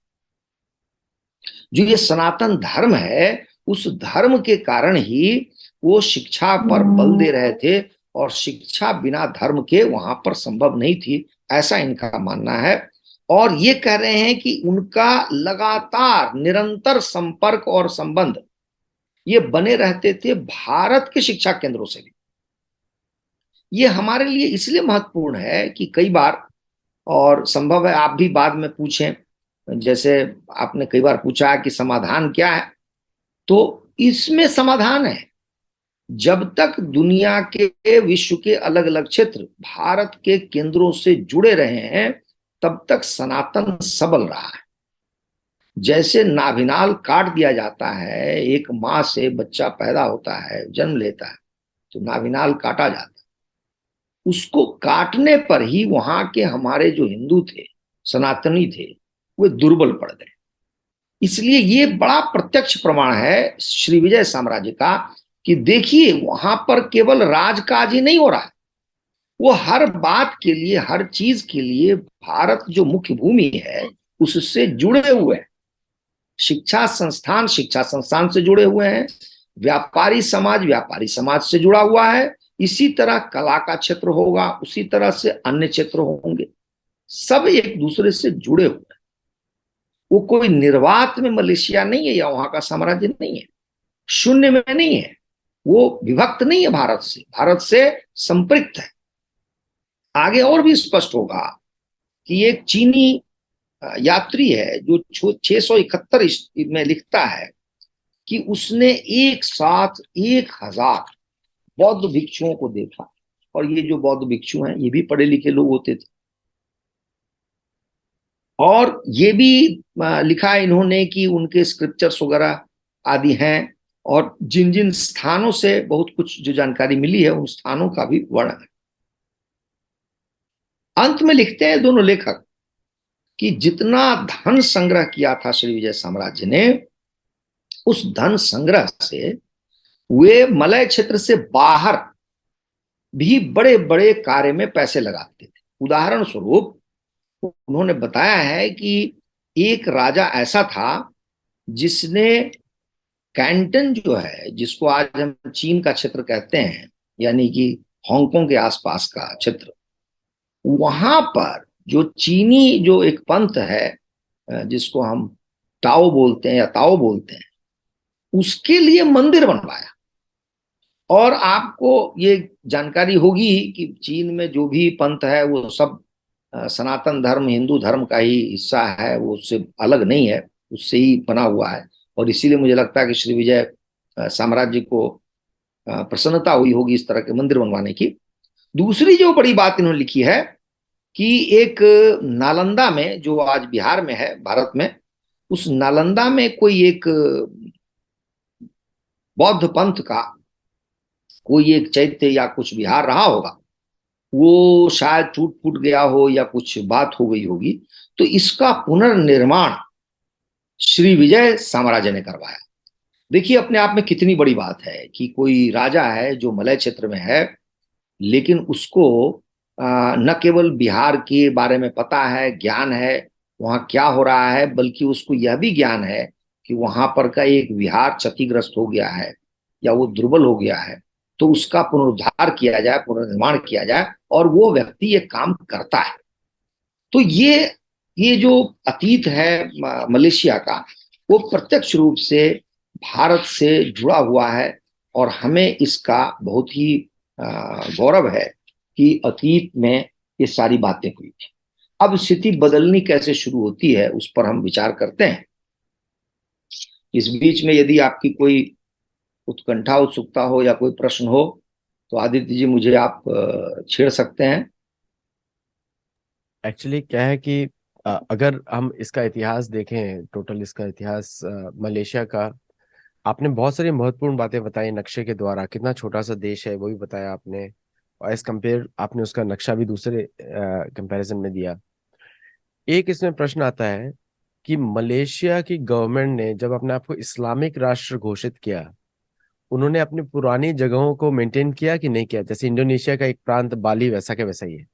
जो ये सनातन धर्म है, उस धर्म के कारण ही वो शिक्षा पर बल दे रहे थे, और शिक्षा बिना धर्म के वहां पर संभव नहीं थी, ऐसा इनका मानना है। और ये कह रहे हैं कि उनका लगातार निरंतर संपर्क और संबंध ये बने रहते थे भारत के शिक्षा केंद्रों से भी। ये हमारे लिए इसलिए महत्वपूर्ण है कि कई बार, और संभव है आप भी बाद में पूछें, जैसे आपने कई बार पूछा कि समाधान क्या है, तो इसमें समाधान है। जब तक दुनिया के, विश्व के अलग अलग क्षेत्र भारत के केंद्रों से जुड़े रहे हैं, तब तक सनातन सबल रहा है। जैसे नाभिनाल काट दिया जाता है, एक माँ से बच्चा पैदा होता है, जन्म लेता है, तो नाभिनाल काटा जाता है, उसको काटने पर ही वहां के हमारे जो हिंदू थे, सनातनी थे, वे दुर्बल पड़ गए। इसलिए ये बड़ा प्रत्यक्ष प्रमाण है श्री विजय साम्राज्य का कि देखिए वहां पर केवल राजकाज ही नहीं हो रहा है, वो हर बात के लिए, हर चीज के लिए भारत जो मुख्य भूमि है उससे जुड़े हुए हैं। शिक्षा संस्थान से जुड़े हुए हैं, व्यापारी समाज से जुड़ा हुआ है। इसी तरह कला का क्षेत्र होगा, उसी तरह से अन्य क्षेत्र होंगे, सब एक दूसरे से जुड़े हुए हैं। वो कोई निर्वात में मलेशिया नहीं है या वहां का साम्राज्य नहीं है, शून्य में नहीं है, वो विभक्त नहीं है, भारत से संपृक्त है। आगे और भी स्पष्ट होगा कि एक चीनी यात्री है जो 671 में लिखता है कि उसने एक साथ 1000 बौद्ध भिक्षुओं को देखा, और ये जो बौद्ध भिक्षु हैं ये भी पढ़े लिखे लोग होते थे। और ये भी लिखा है इन्होंने कि उनके स्क्रिप्चर्स वगैरह आदि हैं, और जिन जिन स्थानों से बहुत कुछ जो जानकारी मिली है उन स्थानों का भी वर्णन है। अंत में लिखते हैं दोनों लेखक कि जितना धन संग्रह किया था श्री विजय साम्राज्य ने, उस धन संग्रह से वे मलय क्षेत्र से बाहर भी बड़े बड़े कार्य में पैसे लगाते थे। उदाहरण स्वरूप उन्होंने बताया है कि एक राजा ऐसा था जिसने कैंटन जो है, जिसको आज हम चीन का क्षेत्र कहते हैं, यानी कि हांगकांग के आसपास का क्षेत्र, वहां पर जो चीनी जो एक पंथ है जिसको हम टाओ बोलते हैं या ताओ बोलते हैं, उसके लिए मंदिर बनवाया। और आपको ये जानकारी होगी कि चीन में जो भी पंथ है वो सब सनातन धर्म, हिंदू धर्म का ही हिस्सा है, वो उससे अलग नहीं है, उससे ही बना हुआ है। और इसीलिए मुझे लगता है कि श्री विजय साम्राज्य को प्रसन्नता हुई होगी इस तरह के मंदिर बनवाने की। दूसरी जो बड़ी बात इन्होंने लिखी है कि एक नालंदा में, जो आज बिहार में है भारत में, उस नालंदा में कोई एक बौद्ध पंथ का कोई एक चैत्य या कुछ विहार रहा होगा, वो शायद टूट फूट गया हो या कुछ बात हो गई होगी, तो इसका पुनर्निर्माण श्री विजय साम्राज्य ने करवाया। देखिए अपने आप में कितनी बड़ी बात है कि कोई राजा है जो मलय क्षेत्र में है, लेकिन उसको न केवल बिहार के बारे में पता है, ज्ञान है वहां क्या हो रहा है, बल्कि उसको यह भी ज्ञान है कि वहां पर का एक विहार क्षतिग्रस्त हो गया है या वो दुर्बल हो गया है, तो उसका पुनरुद्धार किया जाए, पुनर्निर्माण किया जाए, और वो व्यक्ति ये काम करता है। तो ये जो अतीत है मलेशिया का, वो प्रत्यक्ष रूप से भारत से जुड़ा हुआ है, और हमें इसका बहुत ही गौरव है कि अतीत में ये सारी बातें हुई थी। अब स्थिति बदलनी कैसे शुरू होती है उस पर हम विचार करते हैं। इस बीच में यदि आपकी कोई उत्कंठा, उत्सुकता हो या कोई प्रश्न हो तो आदित्य जी मुझे आप छेड़ सकते हैं। एक्चुअली क्या है कि अगर हम इसका इतिहास देखें, टोटल इसका इतिहास मलेशिया का, आपने बहुत सारी महत्वपूर्ण बातें बताई नक्शे के द्वारा। कितना छोटा सा देश है वो भी बताया आपने, और एज कंपेयर आपने उसका नक्शा भी दूसरे कंपैरिजन में दिया। एक इसमें प्रश्न आता है कि मलेशिया की गवर्नमेंट ने जब अपने आप को इस्लामिक राष्ट्र घोषित किया, उन्होंने अपनी पुरानी जगहों को मेंटेन किया कि नहीं किया? जैसे इंडोनेशिया का एक प्रांत बाली वैसा के वैसा ही है।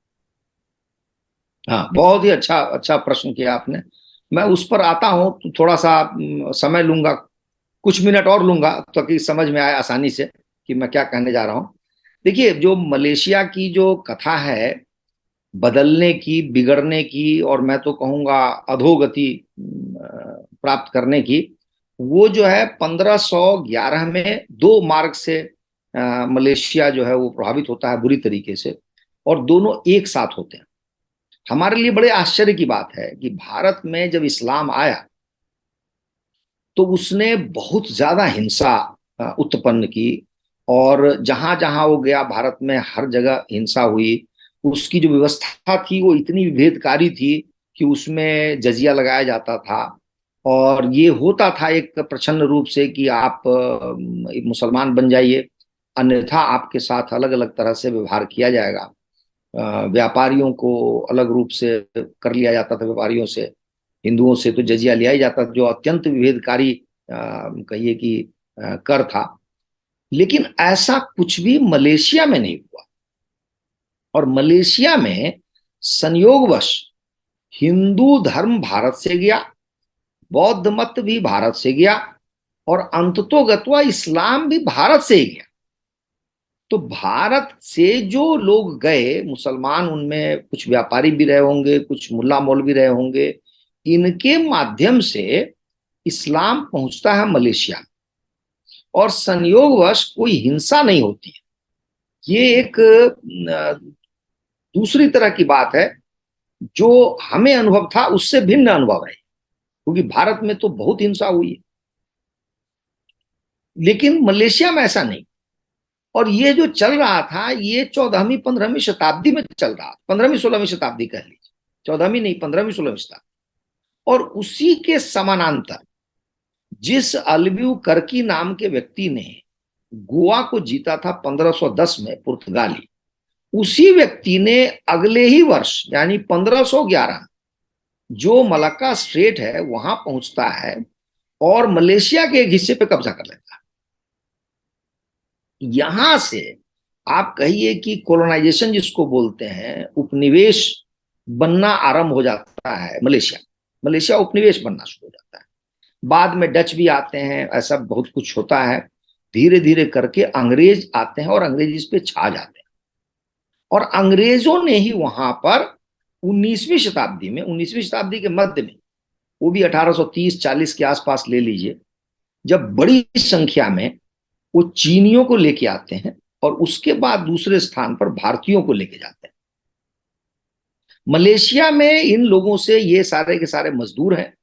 हाँ, बहुत ही अच्छा अच्छा प्रश्न किया आपने। मैं उस पर आता हूं, तो थोड़ा सा समय लूंगा, कुछ मिनट और लूंगा ताकि समझ में आए आसानी से कि मैं क्या कहने जा रहा हूं। देखिए, जो मलेशिया की जो कथा है बदलने की, बिगड़ने की, और मैं तो कहूंगा अधोगति प्राप्त करने की, वो जो है 1511 में दो मार्ग से मलेशिया जो है वो प्रभावित होता है बुरी तरीके से, और दोनों एक साथ होते हैं। हमारे लिए बड़े आश्चर्य की बात है कि भारत में जब इस्लाम आया तो उसने बहुत ज्यादा हिंसा उत्पन्न की, और जहां जहां वो गया भारत में हर जगह हिंसा हुई। उसकी जो व्यवस्था थी वो इतनी विभेदकारी थी कि उसमें जजिया लगाया जाता था, और ये होता था एक प्रछन्न रूप से कि आप मुसलमान बन जाइए, अन्यथा आपके साथ अलग अलग तरह से व्यवहार किया जाएगा। व्यापारियों को अलग रूप से कर लिया जाता था, व्यापारियों से, हिंदुओं से तो जजिया लिया ही जाता था, जो अत्यंत विभेदकारी कहिए कि कर था। लेकिन ऐसा कुछ भी मलेशिया में नहीं हुआ। और मलेशिया में संयोगवश हिंदू धर्म भारत से गया, बौद्ध मत भी भारत से गया, और अंततोगत्वा इस्लाम भी भारत से ही गया। तो भारत से जो लोग गए मुसलमान, उनमें कुछ व्यापारी भी रहे होंगे, कुछ मुल्ला मौलवी रहे होंगे, इनके माध्यम से इस्लाम पहुंचता है मलेशिया, और संयोगवश कोई हिंसा नहीं होती है। ये एक दूसरी तरह की बात है, जो हमें अनुभव था उससे भिन्न अनुभव है, क्योंकि भारत में तो बहुत हिंसा हुई है, लेकिन मलेशिया में ऐसा नहीं। और ये जो चल रहा था, ये 14वीं 15वीं शताब्दी में चल रहा था, 15वीं 16वीं शताब्दी कह लीजिए, 14वीं नहीं, 15वीं 16वीं शताब्दी। और उसी के समानांतर जिस अल्बियू कर्की नाम के व्यक्ति ने गोवा को जीता था 1510 में, पुर्तगाली, उसी व्यक्ति ने अगले ही वर्ष यानी 1511 जो मलक्का स्ट्रेट है वहां पहुंचता है और मलेशिया के एक हिस्से पे कब्जा कर लेता है। यहां से आप कहिए कि कोलोनाइजेशन जिसको बोलते हैं, उपनिवेश बनना आरंभ हो जाता है मलेशिया। मलेशिया उपनिवेश बनना शुरू हो जाता है। बाद में डच भी आते हैं, ऐसा बहुत कुछ होता है। धीरे धीरे करके अंग्रेज आते हैं और अंग्रेज इस पे छा जाते हैं। और अंग्रेजों ने ही वहां पर 19वीं शताब्दी में, 19वीं शताब्दी के मध्य में, वो भी 1830-40 के आसपास ले लीजिए, जब बड़ी संख्या में वो चीनियों को लेके आते हैं और उसके बाद दूसरे स्थान पर भारतीयों को लेके जाते हैं। मलेशिया में इन लोगों से, ये सारे के सारे मजदूर हैं,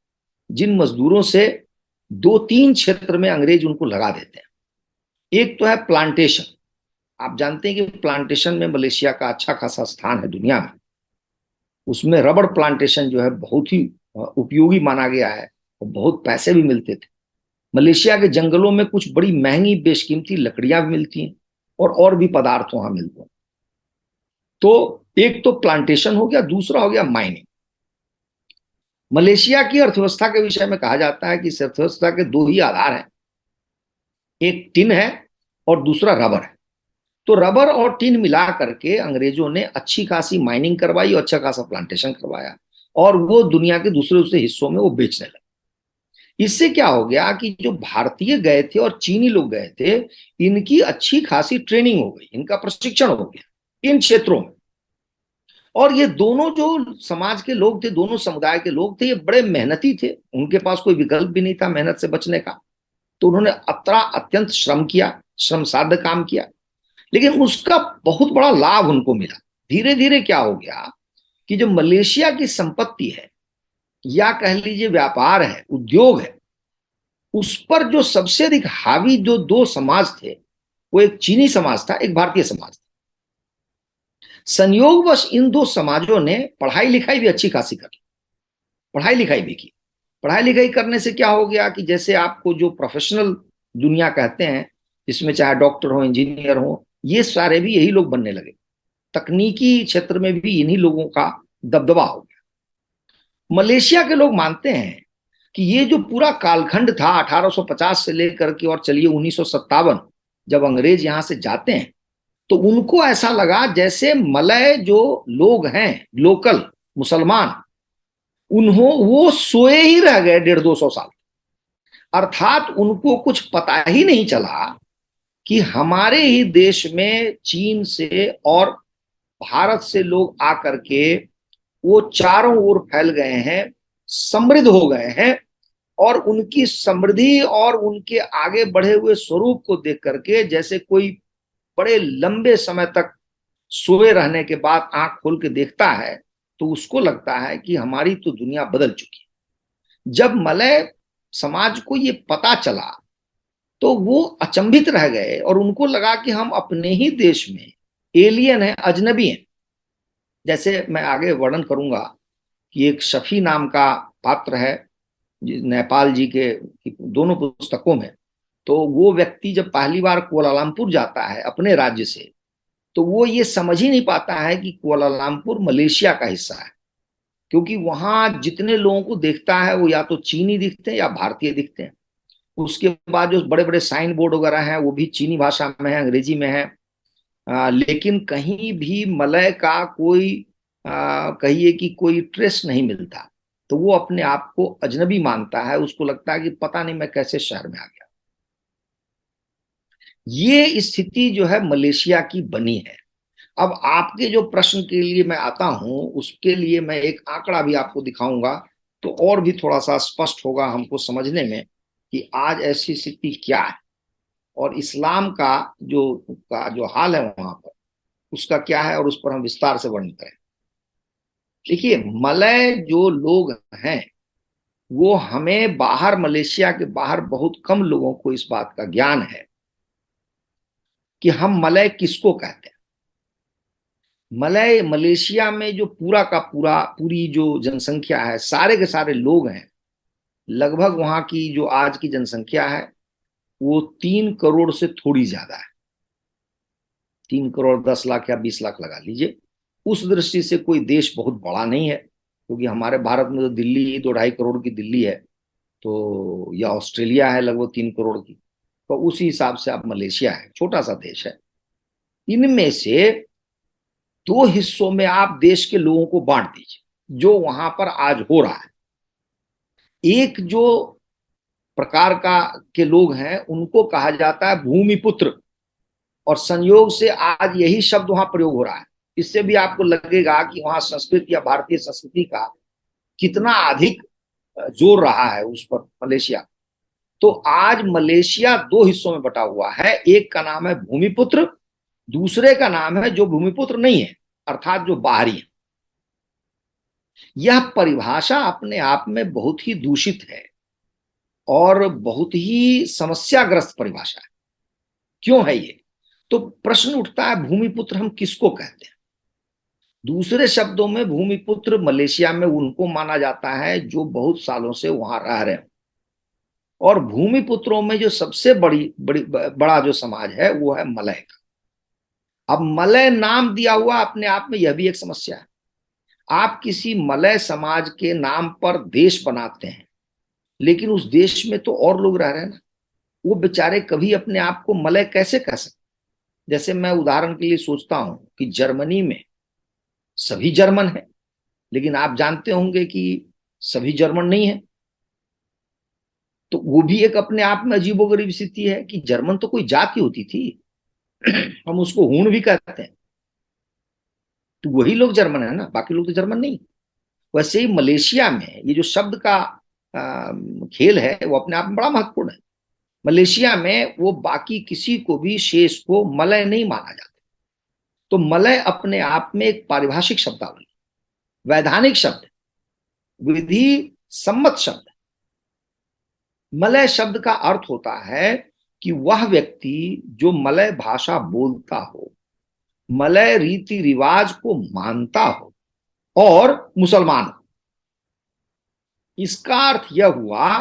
जिन मजदूरों से 2-3 क्षेत्र में अंग्रेज उनको लगा देते हैं। एक तो है प्लांटेशन। आप जानते हैं कि प्लांटेशन में मलेशिया का अच्छा खासा स्थान है दुनिया में। उसमें रबड़ प्लांटेशन जो है बहुत ही उपयोगी माना गया है और बहुत पैसे भी मिलते थे। मलेशिया के जंगलों में कुछ बड़ी महंगी बेशकीमती लकड़ियां भी मिलती हैं और भी पदार्थ वहां मिलते हैं। तो एक तो प्लांटेशन हो गया, दूसरा हो गया माइनिंग। मलेशिया की अर्थव्यवस्था के विषय में कहा जाता है कि इस अर्थव्यवस्था के दो ही आधार हैं, एक टिन है और दूसरा रबर है। तो रबर और टिन मिला करके अंग्रेजों ने अच्छी खासी माइनिंग करवाई और अच्छा खासा प्लांटेशन करवाया, और वो दुनिया के दूसरे दूसरे हिस्सों में वो बेचने लगे। इससे क्या हो गया कि जो भारतीय गए थे और चीनी लोग गए थे, इनकी अच्छी खासी ट्रेनिंग हो गई, इनका प्रशिक्षण हो गया इन क्षेत्रों में। और ये दोनों जो समाज के लोग थे, दोनों समुदाय के लोग थे, ये बड़े मेहनती थे, उनके पास कोई विकल्प भी नहीं था मेहनत से बचने का। तो उन्होंने अत्यंत श्रम किया, श्रम साध्य काम किया, लेकिन उसका बहुत बड़ा लाभ उनको मिला। धीरे धीरे क्या हो गया कि जो मलेशिया की संपत्ति है, या कह लीजिए व्यापार है, उद्योग है, उस पर जो सबसे अधिक हावी जो दो समाज थे, वो एक चीनी समाज था, एक भारतीय समाज था। संयोगवश इन दो समाजों ने पढ़ाई लिखाई भी अच्छी खासी कर ली, पढ़ाई लिखाई भी की। पढ़ाई लिखाई करने से क्या हो गया कि जैसे आपको जो प्रोफेशनल दुनिया कहते हैं, जिसमें चाहे डॉक्टर हो, इंजीनियर हो, ये सारे भी यही लोग बनने लगे। तकनीकी क्षेत्र में भी इन्हीं लोगों का दबदबा हो गया। मलेशिया के लोग मानते हैं कि ये जो पूरा कालखंड था 1850 से लेकर के और चलिए 1957, जब अंग्रेज यहां से जाते हैं, तो उनको ऐसा लगा जैसे मलय जो लोग हैं, लोकल मुसलमान, वो सोए ही रह गए 150-200 साल। अर्थात उनको कुछ पता ही नहीं चला कि हमारे ही देश में चीन से और भारत से लोग आकर के वो चारों ओर फैल गए हैं, समृद्ध हो गए हैं, और उनकी समृद्धि और उनके आगे बढ़े हुए स्वरूप को देख करके जैसे कोई बड़े लंबे समय तक सोए रहने के बाद आंख खोल के देखता है, तो उसको लगता है कि हमारी तो दुनिया बदल चुकी है। जब मलय समाज को ये पता चला तो वो अचंभित रह गए और उनको लगा कि हम अपने ही देश में एलियन है, अजनबी हैं। जैसे मैं आगे वर्णन करूंगा कि एक शफी नाम का पात्र है नेपाल जी के दोनों पुस्तकों में। तो वो व्यक्ति जब पहली बार कुआलालंपुर जाता है अपने राज्य से, तो वो ये समझ ही नहीं पाता है कि कुआलालंपुर मलेशिया का हिस्सा है, क्योंकि वहां जितने लोगों को देखता है वो या तो चीनी दिखते हैं या भारतीय दिखते हैं। उसके बाद जो बड़े बड़े साइन बोर्ड वगैरह हैं वो भी चीनी भाषा में है, अंग्रेजी में है। लेकिन कहीं भी मलय का कोई कहिए कि कोई ट्रेस नहीं मिलता। तो वो अपने आप को अजनबी मानता है, उसको लगता है कि पता नहीं मैं कैसे शहर में आ गया। ये स्थिति जो है मलेशिया की बनी है। अब आपके जो प्रश्न के लिए मैं आता हूं, उसके लिए मैं एक आंकड़ा भी आपको दिखाऊंगा, तो और भी थोड़ा सा स्पष्ट होगा हमको समझने में कि आज ऐसी स्थिति क्या है और इस्लाम का जो हाल है वहां पर, उसका क्या है, और उस पर हम विस्तार से वर्णन करें। देखिए, मलय जो लोग हैं वो हमें बाहर, मलेशिया के बाहर बहुत कम लोगों को इस बात का ज्ञान है कि हम मलय किसको कहते हैं। मलय मलेशिया में जो पूरी जो जनसंख्या है, सारे के सारे लोग हैं, लगभग वहां की जो आज की जनसंख्या है वो 3 करोड़ से थोड़ी ज्यादा है। 3 करोड़ 10 लाख या 20 लाख लगा लीजिए। उस दृष्टि से कोई देश बहुत बड़ा नहीं है, क्योंकि हमारे भारत में तो दिल्ली ही 2-2.5 करोड़ की दिल्ली है, तो या ऑस्ट्रेलिया है लगभग 3 करोड़ की। तो उसी हिसाब से आप मलेशिया है, छोटा सा देश है। इनमें से दो हिस्सों में आप देश के लोगों को बांट दीजिए जो वहां पर आज हो रहा है। एक जो प्रकार का के लोग हैं उनको कहा जाता है भूमिपुत्र, और संयोग से आज यही शब्द वहां प्रयोग हो रहा है। इससे भी आपको लगेगा कि वहां संस्कृत या भारतीय संस्कृति का कितना अधिक जोर रहा है उस पर मलेशिया। तो आज मलेशिया दो हिस्सों में बटा हुआ है। एक का नाम है भूमिपुत्र, दूसरे का नाम है जो भूमिपुत्र नहीं है, अर्थात जो बाहरी है। यह परिभाषा अपने आप में बहुत ही दूषित है और बहुत ही समस्याग्रस्त परिभाषा है। क्यों है ये? तो प्रश्न उठता है, भूमिपुत्र हम किसको कहते हैं? दूसरे शब्दों में भूमिपुत्र मलेशिया में उनको माना जाता है जो बहुत सालों से वहां रह रहे हैं। और भूमिपुत्रों में जो सबसे बड़ा जो समाज है वो है मलय का। अब मलय नाम दिया हुआ अपने आप में यह भी एक समस्या है। आप किसी मलय समाज के नाम पर देश बनाते हैं, लेकिन उस देश में तो और लोग रह रहे हैं ना। वो बेचारे कभी अपने आप को मलय कैसे कह सकते? जैसे मैं उदाहरण के लिए सोचता हूं कि जर्मनी में सभी जर्मन है, लेकिन आप जानते होंगे कि सभी जर्मन नहीं है। तो वो भी एक अपने आप में अजीबोगरीब स्थिति है कि जर्मन तो कोई जाति होती थी। हम उसको हूण भी कहते हैं, तो वही लोग जर्मन है ना, बाकी लोग तो जर्मन नहीं। वैसे ही मलेशिया में ये जो शब्द का खेल है वो अपने आप में बड़ा महत्वपूर्ण है। मलेशिया में वो बाकी किसी को भी शेष को मलय नहीं माना जाता। तो मलय अपने आप में एक पारिभाषिक शब्दावली, वैधानिक शब्द, विधि सम्मत शब्द। मलय शब्द का अर्थ होता है कि वह व्यक्ति जो मलय भाषा बोलता हो, मलय रीति रिवाज को मानता हो और मुसलमान हो। इसका अर्थ यह हुआ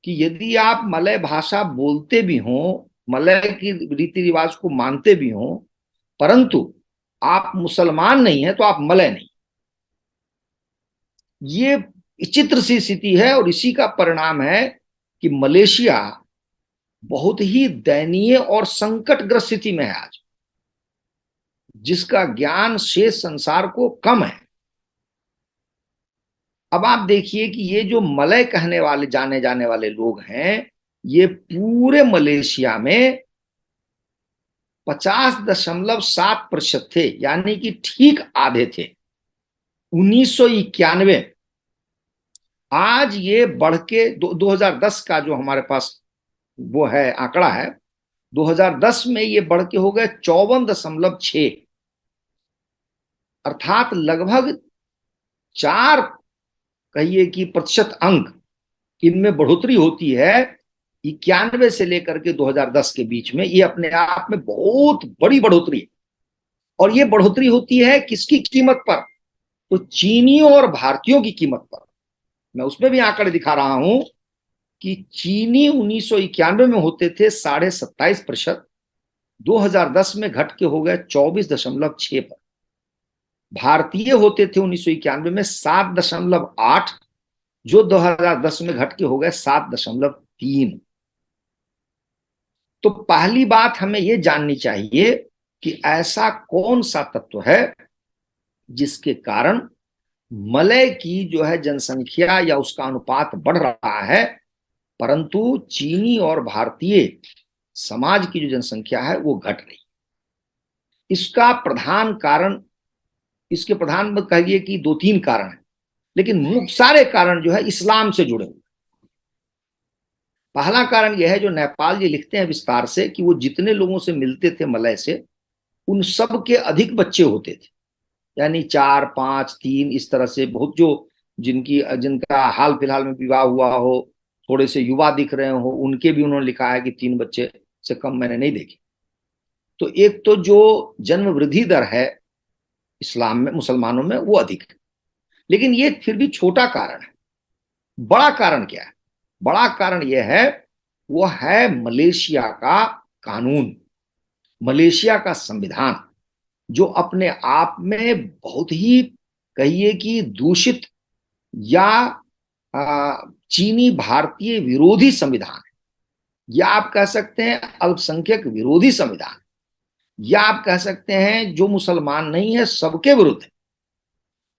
कि यदि आप मलय भाषा बोलते भी हो, मलय की रीति रिवाज को मानते भी हो, परंतु आप मुसलमान नहीं है, तो आप मलय नहीं। ये विचित्र सी स्थिति है और इसी का परिणाम है कि मलेशिया बहुत ही दयनीय और संकटग्रस्त स्थिति में है आज, जिसका ज्ञान शेष संसार को कम है। अब आप देखिए कि ये जो मलय कहने वाले जाने जाने वाले लोग हैं, ये पूरे मलेशिया में 50.7% थे, यानी कि ठीक आधे थे 1991। आज ये बढ़ के 2010 का जो हमारे पास वो है आंकड़ा है, 2010 में ये बढ़ के हो गए 54.6, अर्थात लगभग 4 कहिए कि प्रतिशत अंक इनमें बढ़ोतरी होती है 91 से लेकर के 2010 के बीच में। ये अपने आप में बहुत बड़ी बढ़ोतरी है। और ये बढ़ोतरी होती है किसकी कीमत पर? तो चीनियों और भारतीयों की कीमत पर। मैं उसमें भी आंकड़े दिखा रहा हूं कि चीनी 1991 में होते थे 27.5%, 2010 में घट के हो गए 24.6 पर। भारतीय होते थे 1991 में 7.8, जो 2010 में घट के हो गए 7.3। तो पहली बात हमें यह जाननी चाहिए कि ऐसा कौन सा तत्व है जिसके कारण मलय की जो है जनसंख्या या उसका अनुपात बढ़ रहा है, परंतु चीनी और भारतीय समाज की जो जनसंख्या है वो घट रही। इसका प्रधान कारण, इसके प्रधान कहिए कि 2-3 कारण है, लेकिन मुख्य सारे कारण जो है इस्लाम से जुड़े हुए। पहला कारण यह है, जो नेपाल जी लिखते हैं विस्तार से, कि वो जितने लोगों से मिलते थे मलय से, उन सब के अधिक बच्चे होते थे, यानी 4, 5, 3 इस तरह से। बहुत जो जिनका हाल फिलहाल में विवाह हुआ हो, थोड़े से युवा दिख रहे हो, उनके भी उन्होंने लिखा है कि 3 बच्चे से कम मैंने नहीं देखे। तो एक तो जो जन्म वृद्धि दर है इस्लाम में, मुसलमानों में, वो अधिक है। लेकिन ये फिर भी छोटा कारण है। बड़ा कारण क्या है? बड़ा कारण यह है, वो है मलेशिया का कानून, मलेशिया का संविधान, जो अपने आप में बहुत ही कहिए कि दूषित या चीनी भारतीय विरोधी संविधान है, या आप कह सकते हैं अल्पसंख्यक विरोधी संविधान, या आप कह सकते हैं जो मुसलमान नहीं है सबके विरुद्ध है।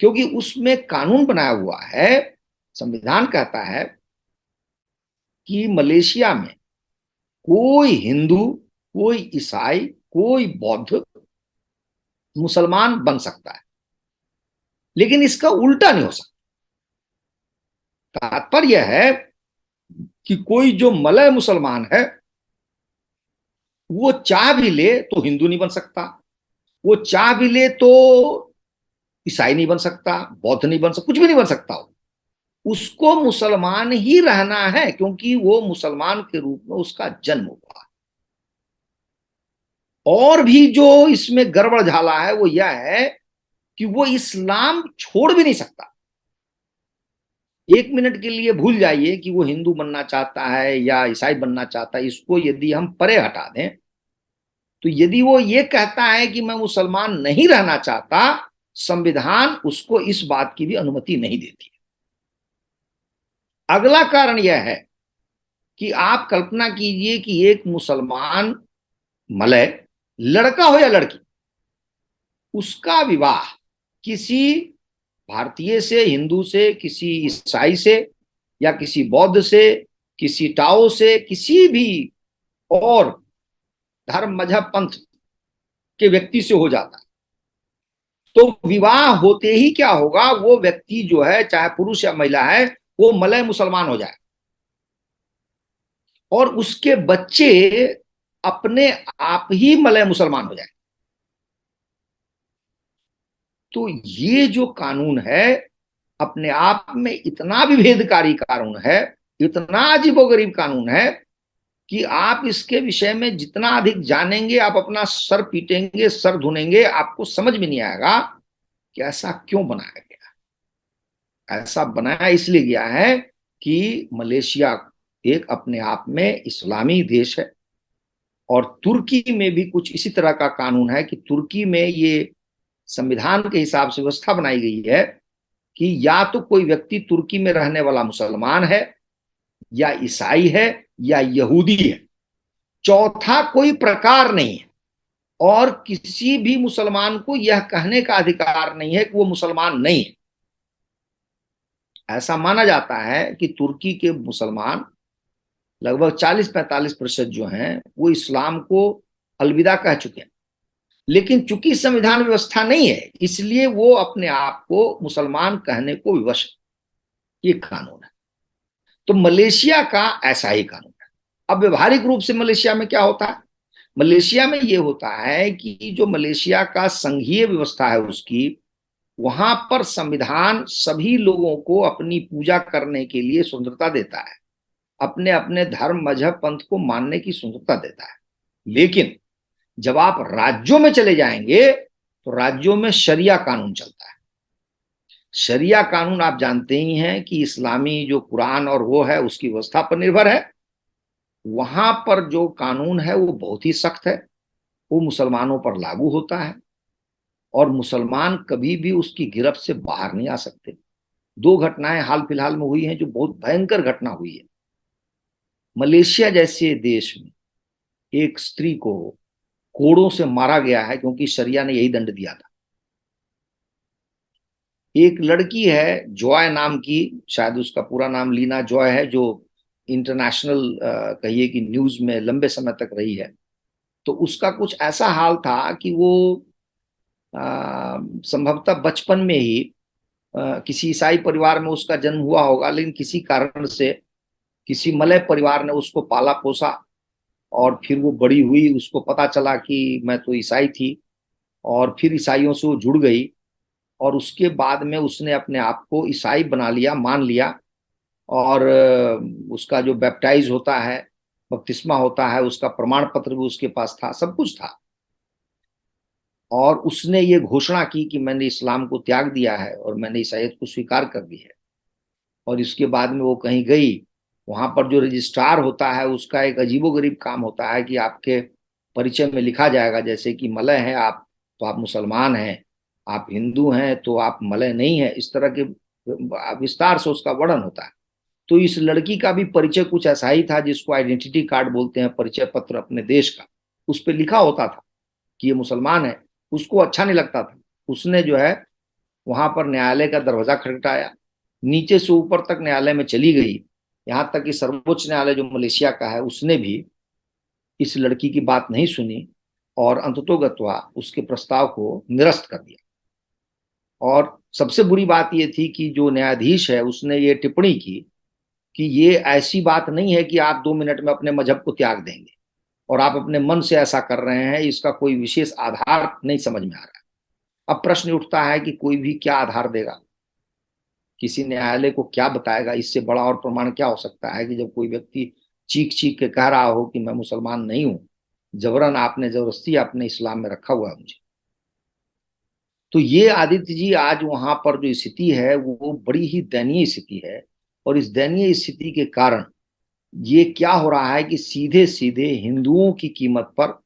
क्योंकि उसमें कानून बनाया हुआ है, संविधान कहता है कि मलेशिया में कोई हिंदू, कोई ईसाई, कोई बौद्ध मुसलमान बन सकता है, लेकिन इसका उल्टा नहीं हो सकता। तात्पर्य है कि कोई जो मलय मुसलमान है, वो चाह भी ले तो हिंदू नहीं बन सकता, वो चाह भी ले तो ईसाई नहीं बन सकता, बौद्ध नहीं बन सकता, कुछ भी नहीं बन सकता। उसको मुसलमान ही रहना है, क्योंकि वो मुसलमान के रूप में उसका जन्म हुआ। और भी जो इसमें गड़बड़ झाला है वो यह है कि वो इस्लाम छोड़ भी नहीं सकता। 1 मिनट के लिए भूल जाइए कि वो हिंदू बनना चाहता है या ईसाई बनना चाहता है। इसको यदि हम परे हटा दें, तो यदि वो ये कहता है कि मैं मुसलमान नहीं रहना चाहता, संविधान उसको इस बात की भी अनुमति नहीं देती। अगला कारण यह है कि आप कल्पना कीजिए कि एक मुसलमान मलय, लड़का हो या लड़की, उसका विवाह किसी भारतीय से, हिंदू से, किसी ईसाई से, या किसी बौद्ध से, किसी टाओ से, किसी भी और धर्म मजहब पंथ के व्यक्ति से हो जाता है, तो विवाह होते ही क्या होगा, वो व्यक्ति जो है, चाहे पुरुष या महिला है, वो मलय मुसलमान हो जाए, और उसके बच्चे अपने आप ही मलय मुसलमान हो जाए। तो ये जो कानून है अपने आप में इतना विभेदकारी कानून है, इतना अजीबोगरीब कानून है कि आप इसके विषय में जितना अधिक जानेंगे, आप अपना सर पीटेंगे, सर धुनेंगे, आपको समझ में नहीं आएगा कि ऐसा क्यों बनाया गया। ऐसा बनाया इसलिए गया है कि मलेशिया एक अपने आप में इस्लामी देश है, और तुर्की में भी कुछ इसी तरह का कानून है कि तुर्की में ये संविधान के हिसाब से व्यवस्था बनाई गई है कि या तो कोई व्यक्ति तुर्की में रहने वाला मुसलमान है, या ईसाई है, या यहूदी है, चौथा कोई प्रकार नहीं है। और किसी भी मुसलमान को यह कहने का अधिकार नहीं है कि वो मुसलमान नहीं है। ऐसा माना जाता है कि तुर्की के मुसलमान लगभग 40-45% जो हैं वो इस्लाम को अलविदा कह चुके हैं, लेकिन चूंकि संविधान व्यवस्था नहीं है, इसलिए वो अपने आप को मुसलमान कहने को विवश है। ये कानून है। तो मलेशिया का ऐसा ही कानून है। अब व्यवहारिक रूप से मलेशिया में क्या होता है? मलेशिया में ये होता है कि जो मलेशिया का संघीय व्यवस्था है उसकी, वहां पर संविधान सभी लोगों को अपनी पूजा करने के लिए स्वतंत्रता देता है, अपने अपने धर्म मजहब पंथ को मानने की स्वतंत्रता देता है। लेकिन जब आप राज्यों में चले जाएंगे तो राज्यों में शरिया कानून चलता है। शरिया कानून आप जानते ही हैं कि इस्लामी जो कुरान और वो है उसकी व्यवस्था पर निर्भर है। वहां पर जो कानून है वो बहुत ही सख्त है। वो मुसलमानों पर लागू होता है और मुसलमान कभी भी उसकी गिरफ्त से बाहर नहीं आ सकते। दो घटनाएं हाल फिलहाल में हुई हैं जो बहुत भयंकर घटना हुई है। मलेशिया जैसे देश में एक स्त्री को कोड़ों से मारा गया है क्योंकि शरिया ने यही दंड दिया था। एक लड़की है जॉय नाम की, शायद उसका पूरा नाम लीना जॉय है, जो इंटरनेशनल कहिए कि न्यूज में लंबे समय तक रही है। तो उसका कुछ ऐसा हाल था कि वो संभवतः बचपन में ही किसी ईसाई परिवार में उसका जन्म हुआ होगा, लेकिन किसी कारण से किसी मलय परिवार ने उसको पाला पोसा और फिर वो बड़ी हुई। उसको पता चला कि मैं तो ईसाई थी और फिर ईसाइयों से वो जुड़ गई और उसके बाद में उसने अपने आप को ईसाई बना लिया, मान लिया। और उसका जो बैप्टाइज होता है, बपतिस्मा होता है, उसका प्रमाण पत्र भी उसके पास था, सब कुछ था। और उसने ये घोषणा की कि मैंने इस्लाम को त्याग दिया है और मैंने ईसाइयत को स्वीकार कर ली है। और इसके बाद में वो कहीं गई, वहां पर जो रजिस्ट्रार होता है उसका एक अजीबोगरीब काम होता है कि आपके परिचय में लिखा जाएगा जैसे कि मलय हैं आप तो आप मुसलमान हैं, आप हिंदू हैं तो आप मलय नहीं है, इस तरह के विस्तार से उसका वर्णन होता है। तो इस लड़की का भी परिचय कुछ ऐसा ही था जिसको आइडेंटिटी कार्ड बोलते हैं, परिचय पत्र अपने देश का, उस पर लिखा होता था कि ये मुसलमान है। उसको अच्छा नहीं लगता था। उसने जो है वहां पर न्यायालय का दरवाजा खटखटाया, नीचे से ऊपर तक न्यायालय में चली गई, यहां तक कि सर्वोच्च न्यायालय जो मलेशिया का है उसने भी इस लड़की की बात नहीं सुनी और अंततोगत्वा उसके प्रस्ताव को निरस्त कर दिया। और सबसे बुरी बात यह थी कि जो न्यायाधीश है उसने ये टिप्पणी की कि ये ऐसी बात नहीं है कि आप 2 मिनट में अपने मजहब को त्याग देंगे और आप अपने मन से ऐसा कर रहे हैं, इसका कोई विशेष आधार नहीं समझ में आ रहा है। अब प्रश्न उठता है कि कोई भी क्या आधार देगा, किसी न्यायालय को क्या बताएगा? इससे बड़ा और प्रमाण क्या हो सकता है कि जब कोई व्यक्ति चीख चीख के कह रहा हो कि मैं मुसलमान नहीं हूं, जबरन आपने जबरदस्ती अपने इस्लाम में रखा हुआ है मुझे। तो ये आदित्य जी आज वहां पर जो स्थिति है वो बड़ी ही दयनीय स्थिति है। और इस दयनीय स्थिति के कारण ये क्या हो रहा है कि सीधे सीधे हिंदुओं की कीमत पर,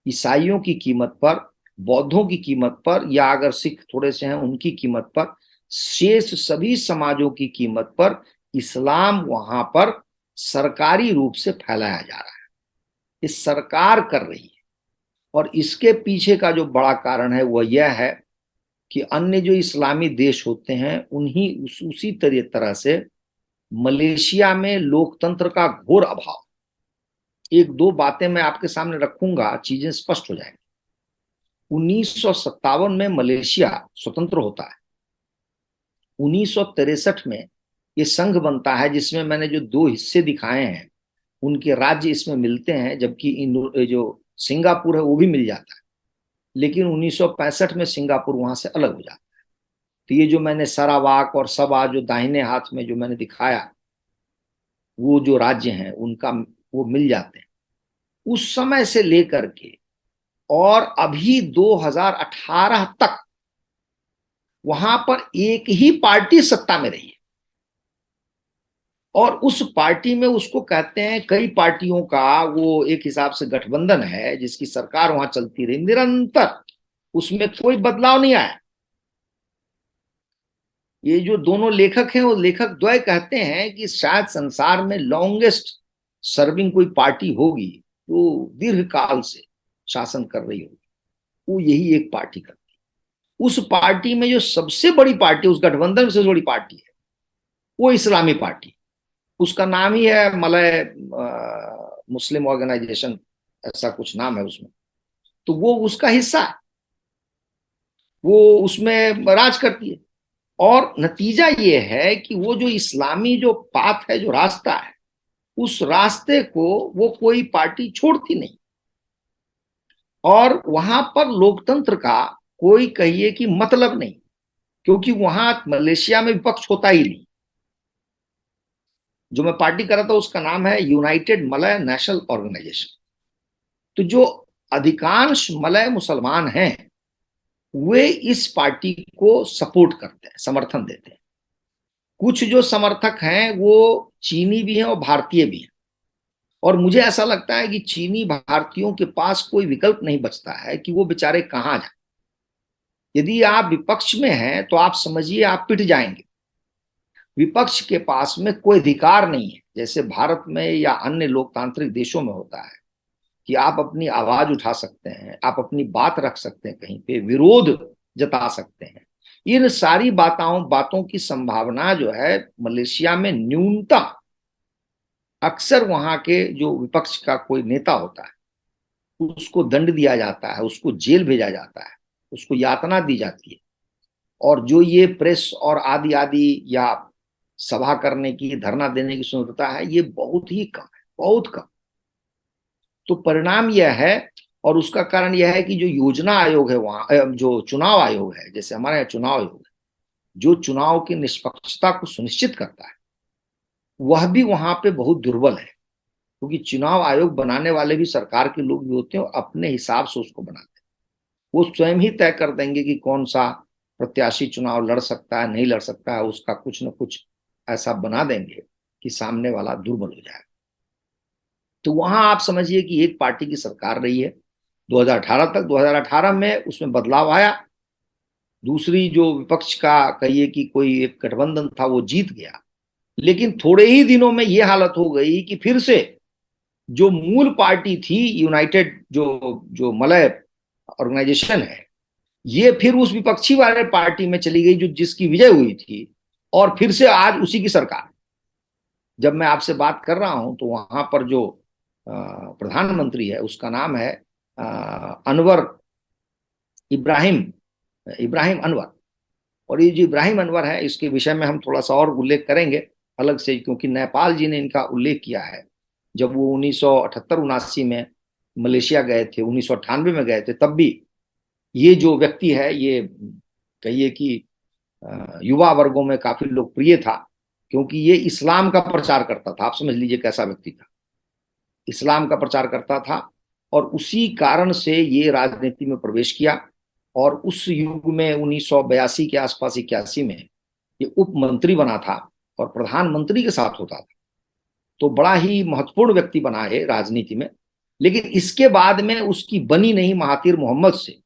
ईसाइयों की कीमत पर, बौद्धों की कीमत पर, या अगर सिख थोड़े से हैं उनकी कीमत पर, शेष सभी समाजों की कीमत पर इस्लाम वहां पर सरकारी रूप से फैलाया जा रहा है। ये सरकार कर रही है। और इसके पीछे का जो बड़ा कारण है वह यह है कि अन्य जो इस्लामी देश होते हैं उन्हीं उसी तरह से मलेशिया में लोकतंत्र का घोर अभाव। एक दो बातें मैं आपके सामने रखूंगा, चीजें स्पष्ट हो जाएंगी। 1957 में मलेशिया स्वतंत्र होता है। 1963 में ये संघ बनता है जिसमें मैंने जो दो हिस्से दिखाए हैं उनके राज्य इसमें मिलते हैं, जबकि जो सिंगापुर है वो भी मिल जाता है। लेकिन 1965 में सिंगापुर वहां से अलग हो जाता है। तो ये जो मैंने सरावाक और सबा जो दाहिने हाथ में जो मैंने दिखाया, वो जो राज्य हैं उनका वो मिल जाते हैं। उस समय से लेकर के और अभी 2018 तक वहां पर एक ही पार्टी सत्ता में रही है। और उस पार्टी में उसको कहते हैं, कई पार्टियों का वो एक हिसाब से गठबंधन है जिसकी सरकार वहां चलती रही निरंतर, उसमें कोई बदलाव नहीं आया। ये जो दोनों लेखक हैं वो लेखक द्वय कहते हैं कि शायद संसार में लॉन्गेस्ट सर्विंग कोई पार्टी होगी जो दीर्घ काल से शासन कर रही होगी, वो यही एक पार्टी करती है। उस पार्टी में जो सबसे बड़ी पार्टी, उस गठबंधन में सबसे बड़ी पार्टी है वो इस्लामी पार्टी। उसका नाम ही है मलय मुस्लिम ऑर्गेनाइजेशन, ऐसा कुछ नाम है उसमें। तो वो उसका हिस्सा है, वो उसमें राज करती है। और नतीजा ये है कि वो जो इस्लामी जो पाथ है, जो रास्ता है, उस रास्ते को वो कोई पार्टी छोड़ती नहीं। और वहां पर लोकतंत्र का कोई कहिए कि मतलब नहीं, क्योंकि वहां मलेशिया में विपक्ष होता ही नहीं। जो मैं पार्टी कर रहा था उसका नाम है यूनाइटेड मलय नेशनल ऑर्गेनाइजेशन। तो जो अधिकांश मलय मुसलमान हैं वे इस पार्टी को सपोर्ट करते हैं, समर्थन देते हैं। कुछ जो समर्थक हैं वो चीनी भी हैं और भारतीय भी हैं। और मुझे ऐसा लगता है कि चीनी भारतीयों के पास कोई विकल्प नहीं बचता है कि वो बेचारे कहाँ जाए। यदि आप विपक्ष में हैं तो आप समझिए आप पिट जाएंगे। विपक्ष के पास में कोई अधिकार नहीं है, जैसे भारत में या अन्य लोकतांत्रिक देशों में होता है कि आप अपनी आवाज उठा सकते हैं, आप अपनी बात रख सकते हैं, कहीं पे विरोध जता सकते हैं। इन सारी बातों की संभावना जो है मलेशिया में न्यूनतम। अक्सर वहां के जो विपक्ष का कोई नेता होता है उसको दंड दिया जाता है, उसको जेल भेजा जाता है, उसको यातना दी जाती है। और जो ये प्रेस और आदि आदि या सभा करने की, धरना देने की स्वतंत्रता है, ये बहुत ही कम है, बहुत कम। तो परिणाम यह है, और उसका कारण यह है कि जो योजना आयोग है वहां, जो चुनाव आयोग है, जैसे हमारे यहाँ चुनाव आयोग है, जो चुनाव की निष्पक्षता को सुनिश्चित करता है, वह भी वहां पे बहुत दुर्बल है। क्योंकि चुनाव आयोग बनाने वाले भी सरकार के लोग भी होते हैं और अपने हिसाब से उसको बनाते हैं। वो स्वयं ही तय कर देंगे कि कौन सा प्रत्याशी चुनाव लड़ सकता है, नहीं लड़ सकता है, उसका कुछ न कुछ ऐसा बना देंगे कि सामने वाला दुर्बल हो जाए। तो वहां आप समझिए कि एक पार्टी की सरकार रही है 2018 तक। 2018 में उसमें बदलाव आया, दूसरी जो विपक्ष का कहिए कि कोई एक गठबंधन था वो जीत गया। लेकिन थोड़े ही दिनों में ये हालत हो गई कि फिर से जो मूल पार्टी थी यूनाइटेड, जो जो मलय ऑर्गेनाइजेशन है, ये फिर उस विपक्षी वाले पार्टी में चली गई जो जिसकी विजय हुई थी, और फिर से आज उसी की सरकार। जब मैं आपसे बात कर रहा हूं तो वहां पर जो प्रधानमंत्री है उसका नाम है अनवर इब्राहिम, इब्राहिम अनवर। और ये जो इब्राहिम अनवर है इसके विषय में हम थोड़ा सा और उल्लेख करेंगे अलग से, क्योंकि नेपाल जी ने इनका उल्लेख किया है। जब वो 1978-79 में मलेशिया गए थे, 1998 में गए थे, तब भी ये जो व्यक्ति है ये कहिए कि युवा वर्गों में काफी लोकप्रिय था, क्योंकि ये इस्लाम का प्रचार करता था। आप समझ लीजिए कैसा व्यक्ति था, इस्लाम का प्रचार करता था। और उसी कारण से ये राजनीति में प्रवेश किया। और उस युग में 1982 के आसपास, 81 में ये उप मंत्री बना था और प्रधानमंत्री के साथ होता था। तो बड़ा ही महत्वपूर्ण व्यक्ति बना है राजनीति में। लेकिन इसके बाद में उसकी बनी नहीं महातिर मोहम्मद से,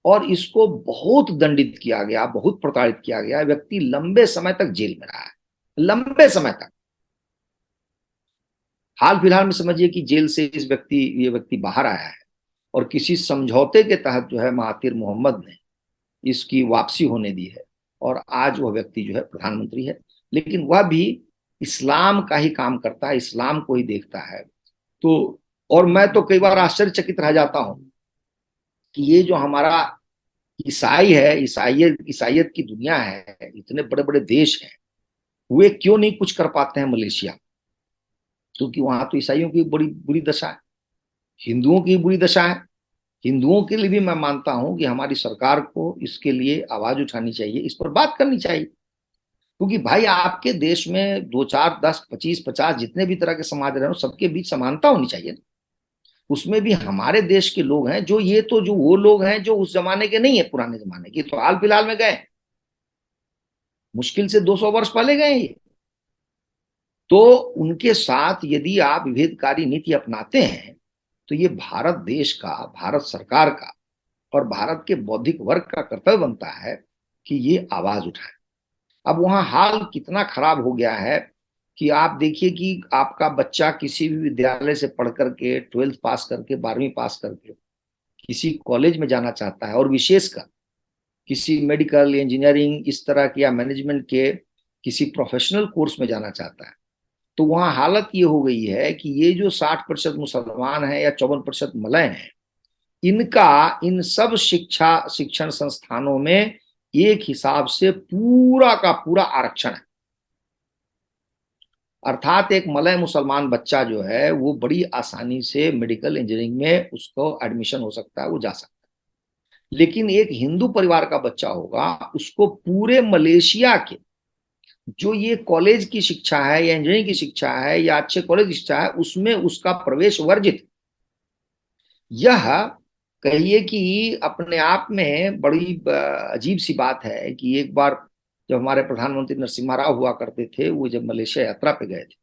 और इसको बहुत दंडित किया गया, बहुत प्रताड़ित किया गया। व्यक्ति लंबे समय तक जेल में रहा है, लंबे समय तक। हाल फिलहाल में समझिए कि जेल से ये व्यक्ति बाहर आया है, और किसी समझौते के तहत जो है महातिर मोहम्मद ने इसकी वापसी होने दी है, और आज वह व्यक्ति जो है प्रधानमंत्री है। लेकिन वह भी इस्लाम का ही काम करता है, इस्लाम को ही देखता है। तो और मैं तो कई बार आश्चर्यचकित रह जाता हूं कि ये जो हमारा ईसाई है, ईसाइयत की दुनिया है, इतने बड़े बड़े देश हैं, वे क्यों नहीं कुछ कर पाते हैं मलेशिया। क्योंकि वहां तो ईसाइयों की बड़ी बुरी दशा है, हिंदुओं की बुरी दशा है। हिंदुओं के लिए भी मैं मानता हूं कि हमारी सरकार को इसके लिए आवाज उठानी चाहिए, इस पर बात करनी चाहिए। क्योंकि भाई आपके देश में 2 4 10 25 50 जितने भी तरह के समाज रहे हो, सबके बीच समानता होनी चाहिए। उसमें भी हमारे देश के लोग हैं जो, ये तो जो वो लोग हैं जो उस जमाने के नहीं है, पुराने जमाने के, तो हाल फिलहाल में गए, मुश्किल से 200 वर्ष पहले गए ये। तो उनके साथ यदि आप विभेदकारी नीति अपनाते हैं तो ये भारत देश का, भारत सरकार का और भारत के बौद्धिक वर्ग का कर्तव्य बनता है कि ये आवाज उठाए। अब वहां हाल कितना खराब हो गया है कि आप देखिए कि आपका बच्चा किसी भी विद्यालय से पढ़ करके 12th पास करके, 12वीं पास करके किसी कॉलेज में जाना चाहता है, और विशेषकर किसी मेडिकल, इंजीनियरिंग इस तरह के या मैनेजमेंट के किसी प्रोफेशनल कोर्स में जाना चाहता है, तो वहां हालत ये हो गई है कि ये जो 60% मुसलमान है या 54% मलय हैं, इनका इन सब शिक्षण संस्थानों में एक हिसाब से पूरा का पूरा आरक्षण है। अर्थात एक मलय मुसलमान बच्चा जो है वो बड़ी आसानी से मेडिकल इंजीनियरिंग में उसको एडमिशन हो सकता है, वो जा सकता है। लेकिन एक हिंदू परिवार का बच्चा होगा, उसको पूरे मलेशिया के जो ये कॉलेज की शिक्षा है या इंजीनियरिंग की शिक्षा है या अच्छे कॉलेज की शिक्षा है, उसमें उसका प्रवेश वर्जित। यह कहिए कि अपने आप में बड़ी अजीब सी बात है कि एक बार जब हमारे प्रधानमंत्री नरसिम्हा राव हुआ करते थे, वो जब मलेशिया यात्रा पे गए थे,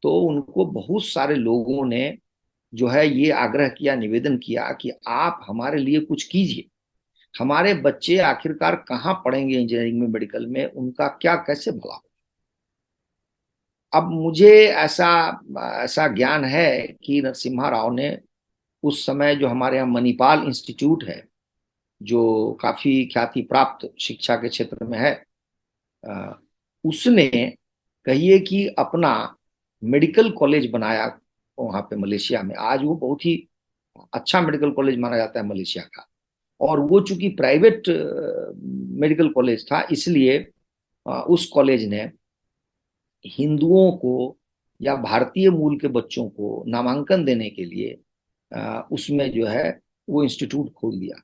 तो उनको बहुत सारे लोगों ने जो है ये आग्रह किया, निवेदन किया कि आप हमारे लिए कुछ कीजिए, हमारे बच्चे आखिरकार कहाँ पढ़ेंगे इंजीनियरिंग में, मेडिकल में, उनका क्या कैसे भला हो। अब मुझे ऐसा ऐसा ज्ञान है कि नरसिम्हा राव ने उस समय जो हमारे यहाँ मणिपाल इंस्टीट्यूट है, जो काफी ख्याति प्राप्त शिक्षा के क्षेत्र में है, अ, उसने कहिए कि अपना मेडिकल कॉलेज बनाया वहां पे मलेशिया में। आज वो बहुत ही अच्छा मेडिकल कॉलेज माना जाता है मलेशिया का। और वो चूंकि प्राइवेट मेडिकल कॉलेज था, इसलिए उस कॉलेज ने हिंदुओं को या भारतीय मूल के बच्चों को नामांकन देने के लिए उसमें जो है वो इंस्टीट्यूट खोल दिया।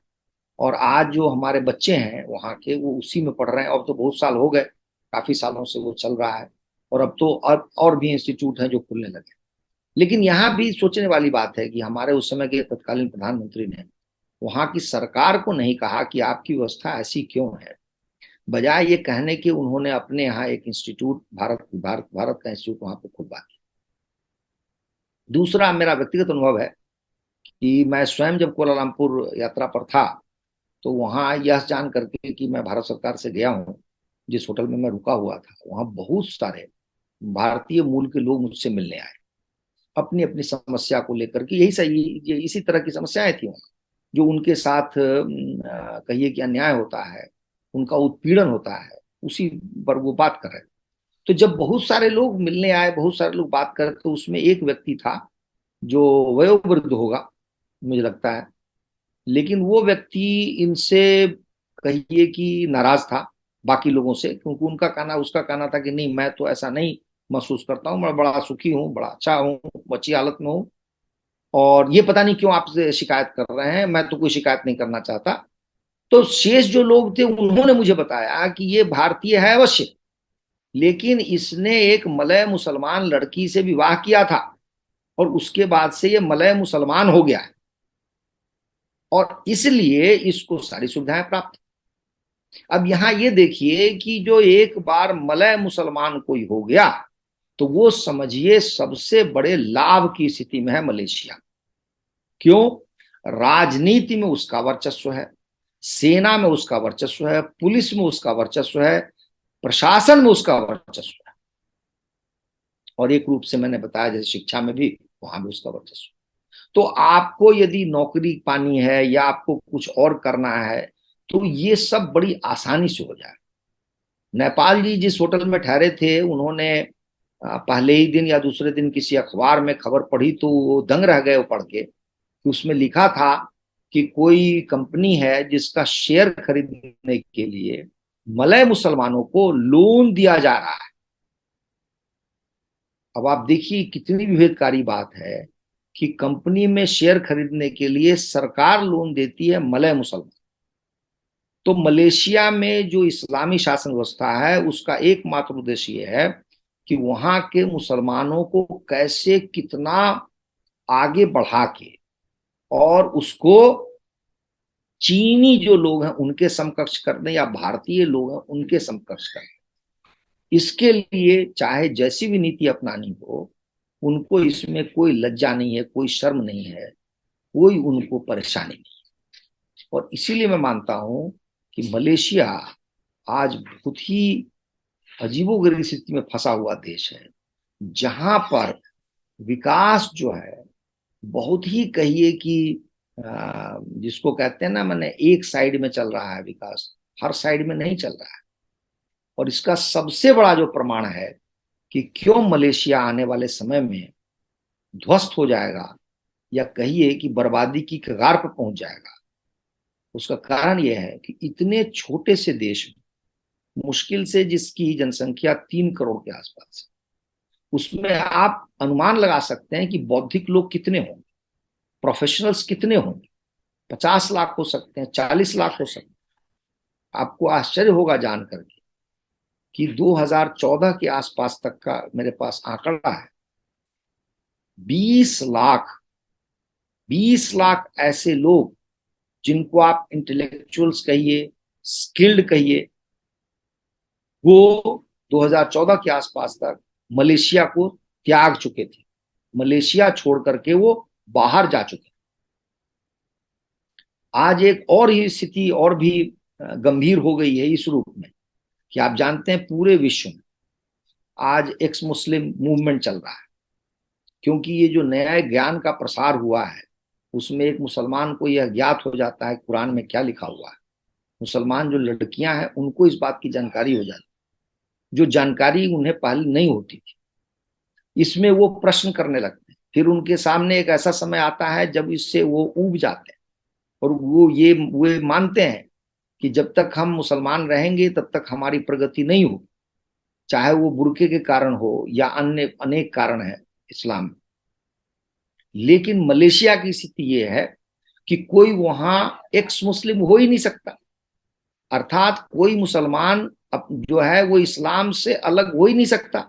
और आज जो हमारे बच्चे हैं वहाँ के, वो उसी में पढ़ रहे हैं। अब तो बहुत साल हो गए, काफी सालों से वो चल रहा है। और अब तो और भी इंस्टीट्यूट हैं जो खुलने लगे। लेकिन यहाँ भी सोचने वाली बात है कि हमारे उस समय के तत्कालीन प्रधानमंत्री ने वहां की सरकार को नहीं कहा कि आपकी व्यवस्था ऐसी क्यों है। बजाय ये कहने के उन्होंने अपने यहाँ एक इंस्टीट्यूट, भारत का इंस्टीट्यूट वहां पर खुलवा दिया। दूसरा मेरा व्यक्तिगत अनुभव है कि मैं स्वयं जब कुआलालंपुर यात्रा पर था, तो वहां यह जान करके कि मैं भारत सरकार से गया हूँ, जिस होटल में मैं रुका हुआ था, वहां बहुत सारे भारतीय मूल के लोग मुझसे मिलने आए अपनी अपनी समस्या को लेकर के। यही सही, ये इसी तरह की समस्याएं थी वहां, जो उनके साथ कहिए कि अन्याय होता है, उनका उत्पीड़न होता है, उसी पर वो बात कर रहे थे। तो जब बहुत सारे लोग मिलने आए, बहुत सारे लोग बात कर रहे, तो उसमें एक व्यक्ति था जो वयोवृद्ध होगा मुझे लगता है, लेकिन वो व्यक्ति इनसे कहिए कि नाराज था बाकी लोगों से, क्योंकि उसका कहना था कि नहीं, मैं तो ऐसा नहीं महसूस करता हूँ, मैं बड़ा सुखी हूँ, बड़ा अच्छा हूँ, अच्छी हालत में हूँ, और ये पता नहीं क्यों आपसे शिकायत कर रहे हैं, मैं तो कोई शिकायत नहीं करना चाहता। तो शेष जो लोग थे उन्होंने मुझे बताया कि ये भारतीय है अवश्य, लेकिन इसने एक मलय मुसलमान लड़की से विवाह किया था और उसके बाद से ये मलय मुसलमान हो गया है, और इसलिए इसको सारी सुविधाएं प्राप्त। अब यहां ये देखिए कि जो एक बार मलय मुसलमान कोई हो गया, तो वो समझिए सबसे बड़े लाभ की स्थिति में है मलेशिया। क्यों? राजनीति में उसका वर्चस्व है, सेना में उसका वर्चस्व है, पुलिस में उसका वर्चस्व है, प्रशासन में उसका वर्चस्व है, और एक रूप से मैंने बताया जैसे शिक्षा में भी, वहां भी उसका वर्चस्व। तो आपको यदि नौकरी पानी है या आपको कुछ और करना है, तो ये सब बड़ी आसानी से हो जाए। नेपाल जी जिस होटल में ठहरे थे, उन्होंने पहले ही दिन या दूसरे दिन किसी अखबार में खबर पढ़ी, तो वो दंग रह गए वो पढ़ के, कि उसमें लिखा था कि कोई कंपनी है जिसका शेयर खरीदने के लिए मलय मुसलमानों को लोन दिया जा रहा है। अब आप देखिए कितनी विभेदकारी बात है कि कंपनी में शेयर खरीदने के लिए सरकार लोन देती है मलय मुसलमान। तो मलेशिया में जो इस्लामी शासन व्यवस्था है, उसका एकमात्र उद्देश्य ये है कि वहां के मुसलमानों को कैसे कितना आगे बढ़ा के और उसको चीनी जो लोग हैं उनके समकक्ष कर दें या भारतीय लोग हैं उनके समकक्ष कर दें। इसके लिए चाहे जैसी भी नीति अपनानी हो, उनको इसमें कोई लज्जा नहीं है, कोई शर्म नहीं है, कोई उनको परेशानी नहीं। और इसीलिए मैं मानता हूं कि मलेशिया आज बहुत ही अजीबोगरीब स्थिति में फंसा हुआ देश है, जहां पर विकास जो है बहुत ही कहिए कि जिसको कहते हैं ना, मैंने एक साइड में चल रहा है विकास, हर साइड में नहीं चल रहा है। और इसका सबसे बड़ा जो प्रमाण है कि क्यों मलेशिया आने वाले समय में ध्वस्त हो जाएगा या कहिए कि बर्बादी की कगार पर पहुंच जाएगा, उसका कारण यह है कि इतने छोटे से देश में, मुश्किल से जिसकी जनसंख्या 3 करोड़ के आसपास, उसमें आप अनुमान लगा सकते हैं कि बौद्धिक लोग कितने होंगे, प्रोफेशनल्स कितने होंगे। 50 लाख हो सकते हैं, 40 लाख हो सकते हैं। आपको आश्चर्य होगा जान करके कि 2014 के आसपास तक का मेरे पास आंकड़ा है, 20 लाख 20 लाख ऐसे लोग जिनको आप इंटेलेक्चुअल्स कहिए, स्किल्ड कहिए, वो 2014 के आसपास तक मलेशिया को त्याग चुके थे, मलेशिया छोड़ करके वो बाहर जा चुके। आज एक और ही स्थिति और भी गंभीर हो गई है इस रूप में कि आप जानते हैं पूरे विश्व में आज एक्स मुस्लिम मूवमेंट चल रहा है, क्योंकि ये जो नया ज्ञान का प्रसार हुआ है उसमें एक मुसलमान को यह ज्ञात हो जाता है कुरान में क्या लिखा हुआ है। मुसलमान जो लड़कियां हैं उनको इस बात की जानकारी हो जाती है, जो जानकारी उन्हें पहले नहीं होती थी। इसमें वो प्रश्न करने लगते हैं, फिर उनके सामने एक ऐसा समय आता है जब इससे वो ऊब जाते हैं और वो मानते हैं कि जब तक हम मुसलमान रहेंगे तब तक हमारी प्रगति नहीं होगी, चाहे वो बुर्के के कारण हो या अन्य अनेक कारण है इस्लाम में। लेकिन मलेशिया की स्थिति ये है कि कोई वहां एक्स मुस्लिम हो ही नहीं सकता, अर्थात कोई मुसलमान जो है वो इस्लाम से अलग हो ही नहीं सकता,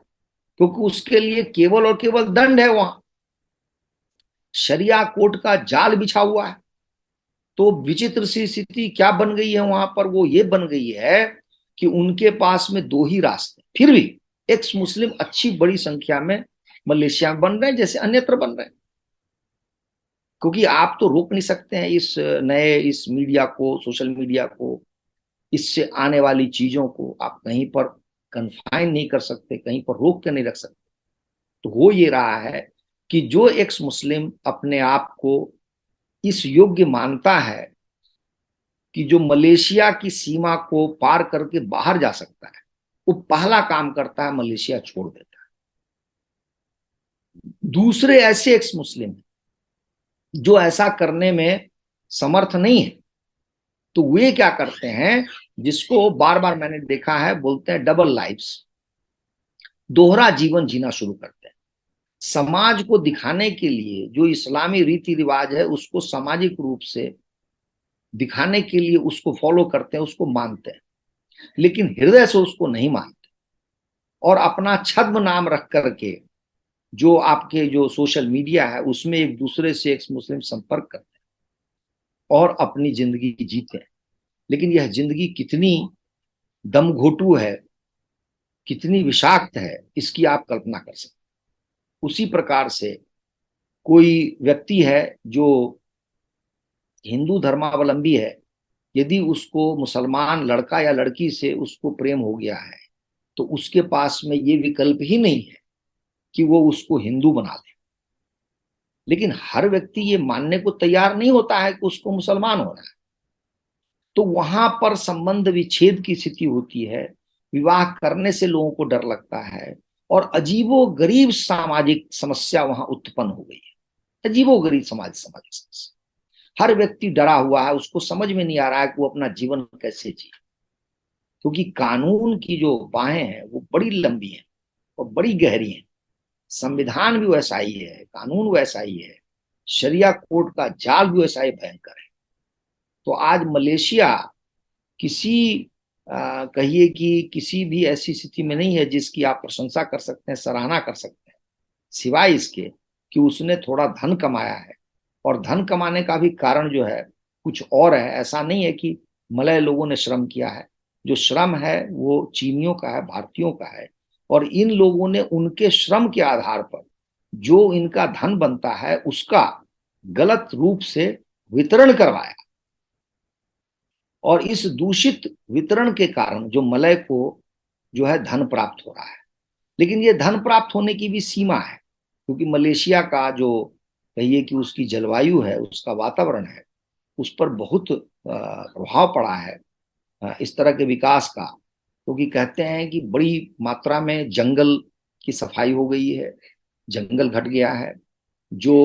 क्योंकि उसके लिए केवल और केवल दंड है। वहां शरिया कोर्ट का जाल बिछा हुआ है। तो विचित्र सी स्थिति क्या बन गई है वहां पर, वो ये बन गई है कि उनके पास में दो ही रास्ते, फिर भी एक्स मुस्लिम अच्छी बड़ी संख्या में मलेशिया में बन रहे हैं जैसे अन्यत्र बन रहे हैं, क्योंकि आप तो रोक नहीं सकते हैं इस मीडिया को, सोशल मीडिया को, इससे आने वाली चीजों को आप कहीं पर कन्फाइन नहीं कर सकते, कहीं पर रोक के नहीं रख सकते। तो हो ये रहा है कि जो एक्स मुस्लिम अपने आप को इस योग्य मानता है कि जो मलेशिया की सीमा को पार करके बाहर जा सकता है, वो पहला काम करता है, मलेशिया छोड़ देता है। दूसरे ऐसे एक्स मुस्लिम जो ऐसा करने में समर्थ नहीं है, तो वे क्या करते हैं, जिसको बार बार मैंने देखा है, बोलते हैं डबल लाइफ्स, दोहरा जीवन जीना शुरू करते हैं। समाज को दिखाने के लिए जो इस्लामी रीति रिवाज है उसको सामाजिक रूप से दिखाने के लिए उसको फॉलो करते हैं, उसको मानते हैं, लेकिन हृदय से उसको नहीं मानते और अपना छद्म नाम रख करके जो आपके जो सोशल मीडिया है उसमें एक दूसरे से एक्स मुस्लिम संपर्क करते हैं और अपनी जिंदगी जीते हैं। लेकिन यह जिंदगी कितनी दमघोटू है, कितनी विषाक्त है, इसकी आप कल्पना कर सकते। उसी प्रकार से कोई व्यक्ति है जो हिंदू धर्मावलंबी है, यदि उसको मुसलमान लड़का या लड़की से उसको प्रेम हो गया है तो उसके पास में ये विकल्प ही नहीं है कि वो उसको हिंदू बना दे। लेकिन हर व्यक्ति ये मानने को तैयार नहीं होता है कि उसको मुसलमान होना है, तो वहां पर संबंध विच्छेद की स्थिति होती है, विवाह करने से लोगों को डर लगता है और अजीबो गरीब सामाजिक समस्या वहां उत्पन्न हो गई है। अजीबो गरीब सामाजिक समस्या, हर व्यक्ति डरा हुआ है, उसको समझ में नहीं आ रहा है कि वो अपना जीवन कैसे जिए, क्योंकि कानून की जो बाहें हैं वो बड़ी लंबी हैं और बड़ी गहरी हैं। संविधान भी वैसा ही है, कानून वैसा ही है, शरिया कोर्ट का जाल भी वैसा ही भयंकर है। तो आज मलेशिया किसी कहिए कि किसी भी ऐसी स्थिति में नहीं है जिसकी आप प्रशंसा कर सकते हैं, सराहना कर सकते हैं, सिवाय इसके कि उसने थोड़ा धन कमाया है। और धन कमाने का भी कारण जो है कुछ और है, ऐसा नहीं है कि मलय लोगों ने श्रम किया है। जो श्रम है वो चीनियों का है, भारतीयों का है, और इन लोगों ने उनके श्रम के आधार पर जो इनका धन बनता है उसका गलत रूप से वितरण करवाया, और इस दूषित वितरण के कारण जो मलय को जो है धन प्राप्त हो रहा है। लेकिन ये धन प्राप्त होने की भी सीमा है, क्योंकि मलेशिया का जो कहिए कि उसकी जलवायु है, उसका वातावरण है, उस पर बहुत प्रभाव पड़ा है इस तरह के विकास का। क्योंकि कहते हैं कि बड़ी मात्रा में जंगल की सफाई हो गई है, जंगल घट गया है। जो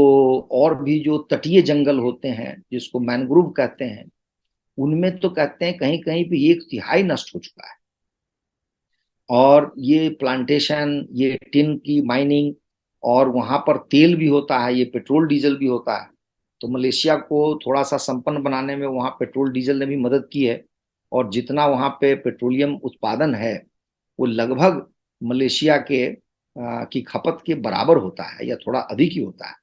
और भी जो तटीय जंगल होते हैं जिसको मैनग्रोव कहते हैं, उनमें तो कहते हैं कहीं कहीं पे 1/3 नष्ट हो चुका है। और ये प्लांटेशन, ये टिन की माइनिंग, और वहां पर तेल भी होता है, ये पेट्रोल डीजल भी होता है। तो मलेशिया को थोड़ा सा संपन्न बनाने में वहां पेट्रोल डीजल ने भी मदद की है। और जितना वहां पे पेट्रोलियम उत्पादन है वो लगभग मलेशिया के की खपत के बराबर होता है या थोड़ा अधिक ही होता है।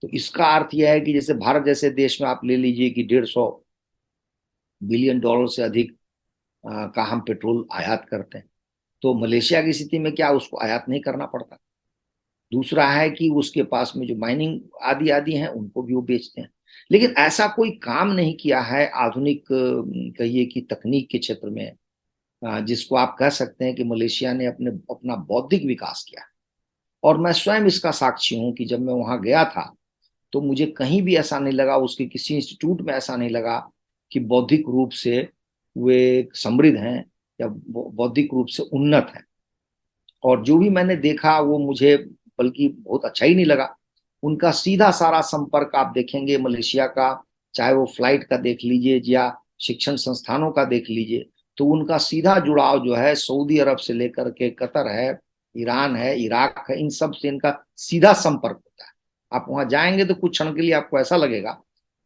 तो इसका अर्थ यह है कि जैसे भारत जैसे देश में आप ले लीजिए कि 150 बिलियन डॉलर से अधिक का हम पेट्रोल आयात करते हैं, तो मलेशिया की स्थिति में क्या उसको आयात नहीं करना पड़ता। दूसरा है कि उसके पास में जो माइनिंग आदि आदि हैं उनको भी वो बेचते हैं। लेकिन ऐसा कोई काम नहीं किया है आधुनिक कहिए कि तकनीक के क्षेत्र में, जिसको आप कह सकते हैं कि मलेशिया ने अपने अपना बौद्धिक विकास किया। और मैं स्वयं इसका साक्षी हूं कि जब मैं वहां गया था तो मुझे कहीं भी ऐसा नहीं लगा, उसके किसी इंस्टीट्यूट में ऐसा नहीं लगा कि बौद्धिक रूप से वे समृद्ध हैं या बौद्धिक रूप से उन्नत हैं। और जो भी मैंने देखा वो मुझे बल्कि बहुत अच्छा ही नहीं लगा। उनका सीधा सारा संपर्क आप देखेंगे मलेशिया का, चाहे वो फ्लाइट का देख लीजिए या शिक्षण संस्थानों का देख लीजिए, तो उनका सीधा जुड़ाव जो है सऊदी अरब से लेकर के कतर है, ईरान है, इराक है, इन सब से इनका सीधा संपर्क होता है। आप वहां जाएंगे तो कुछ क्षण के लिए आपको ऐसा लगेगा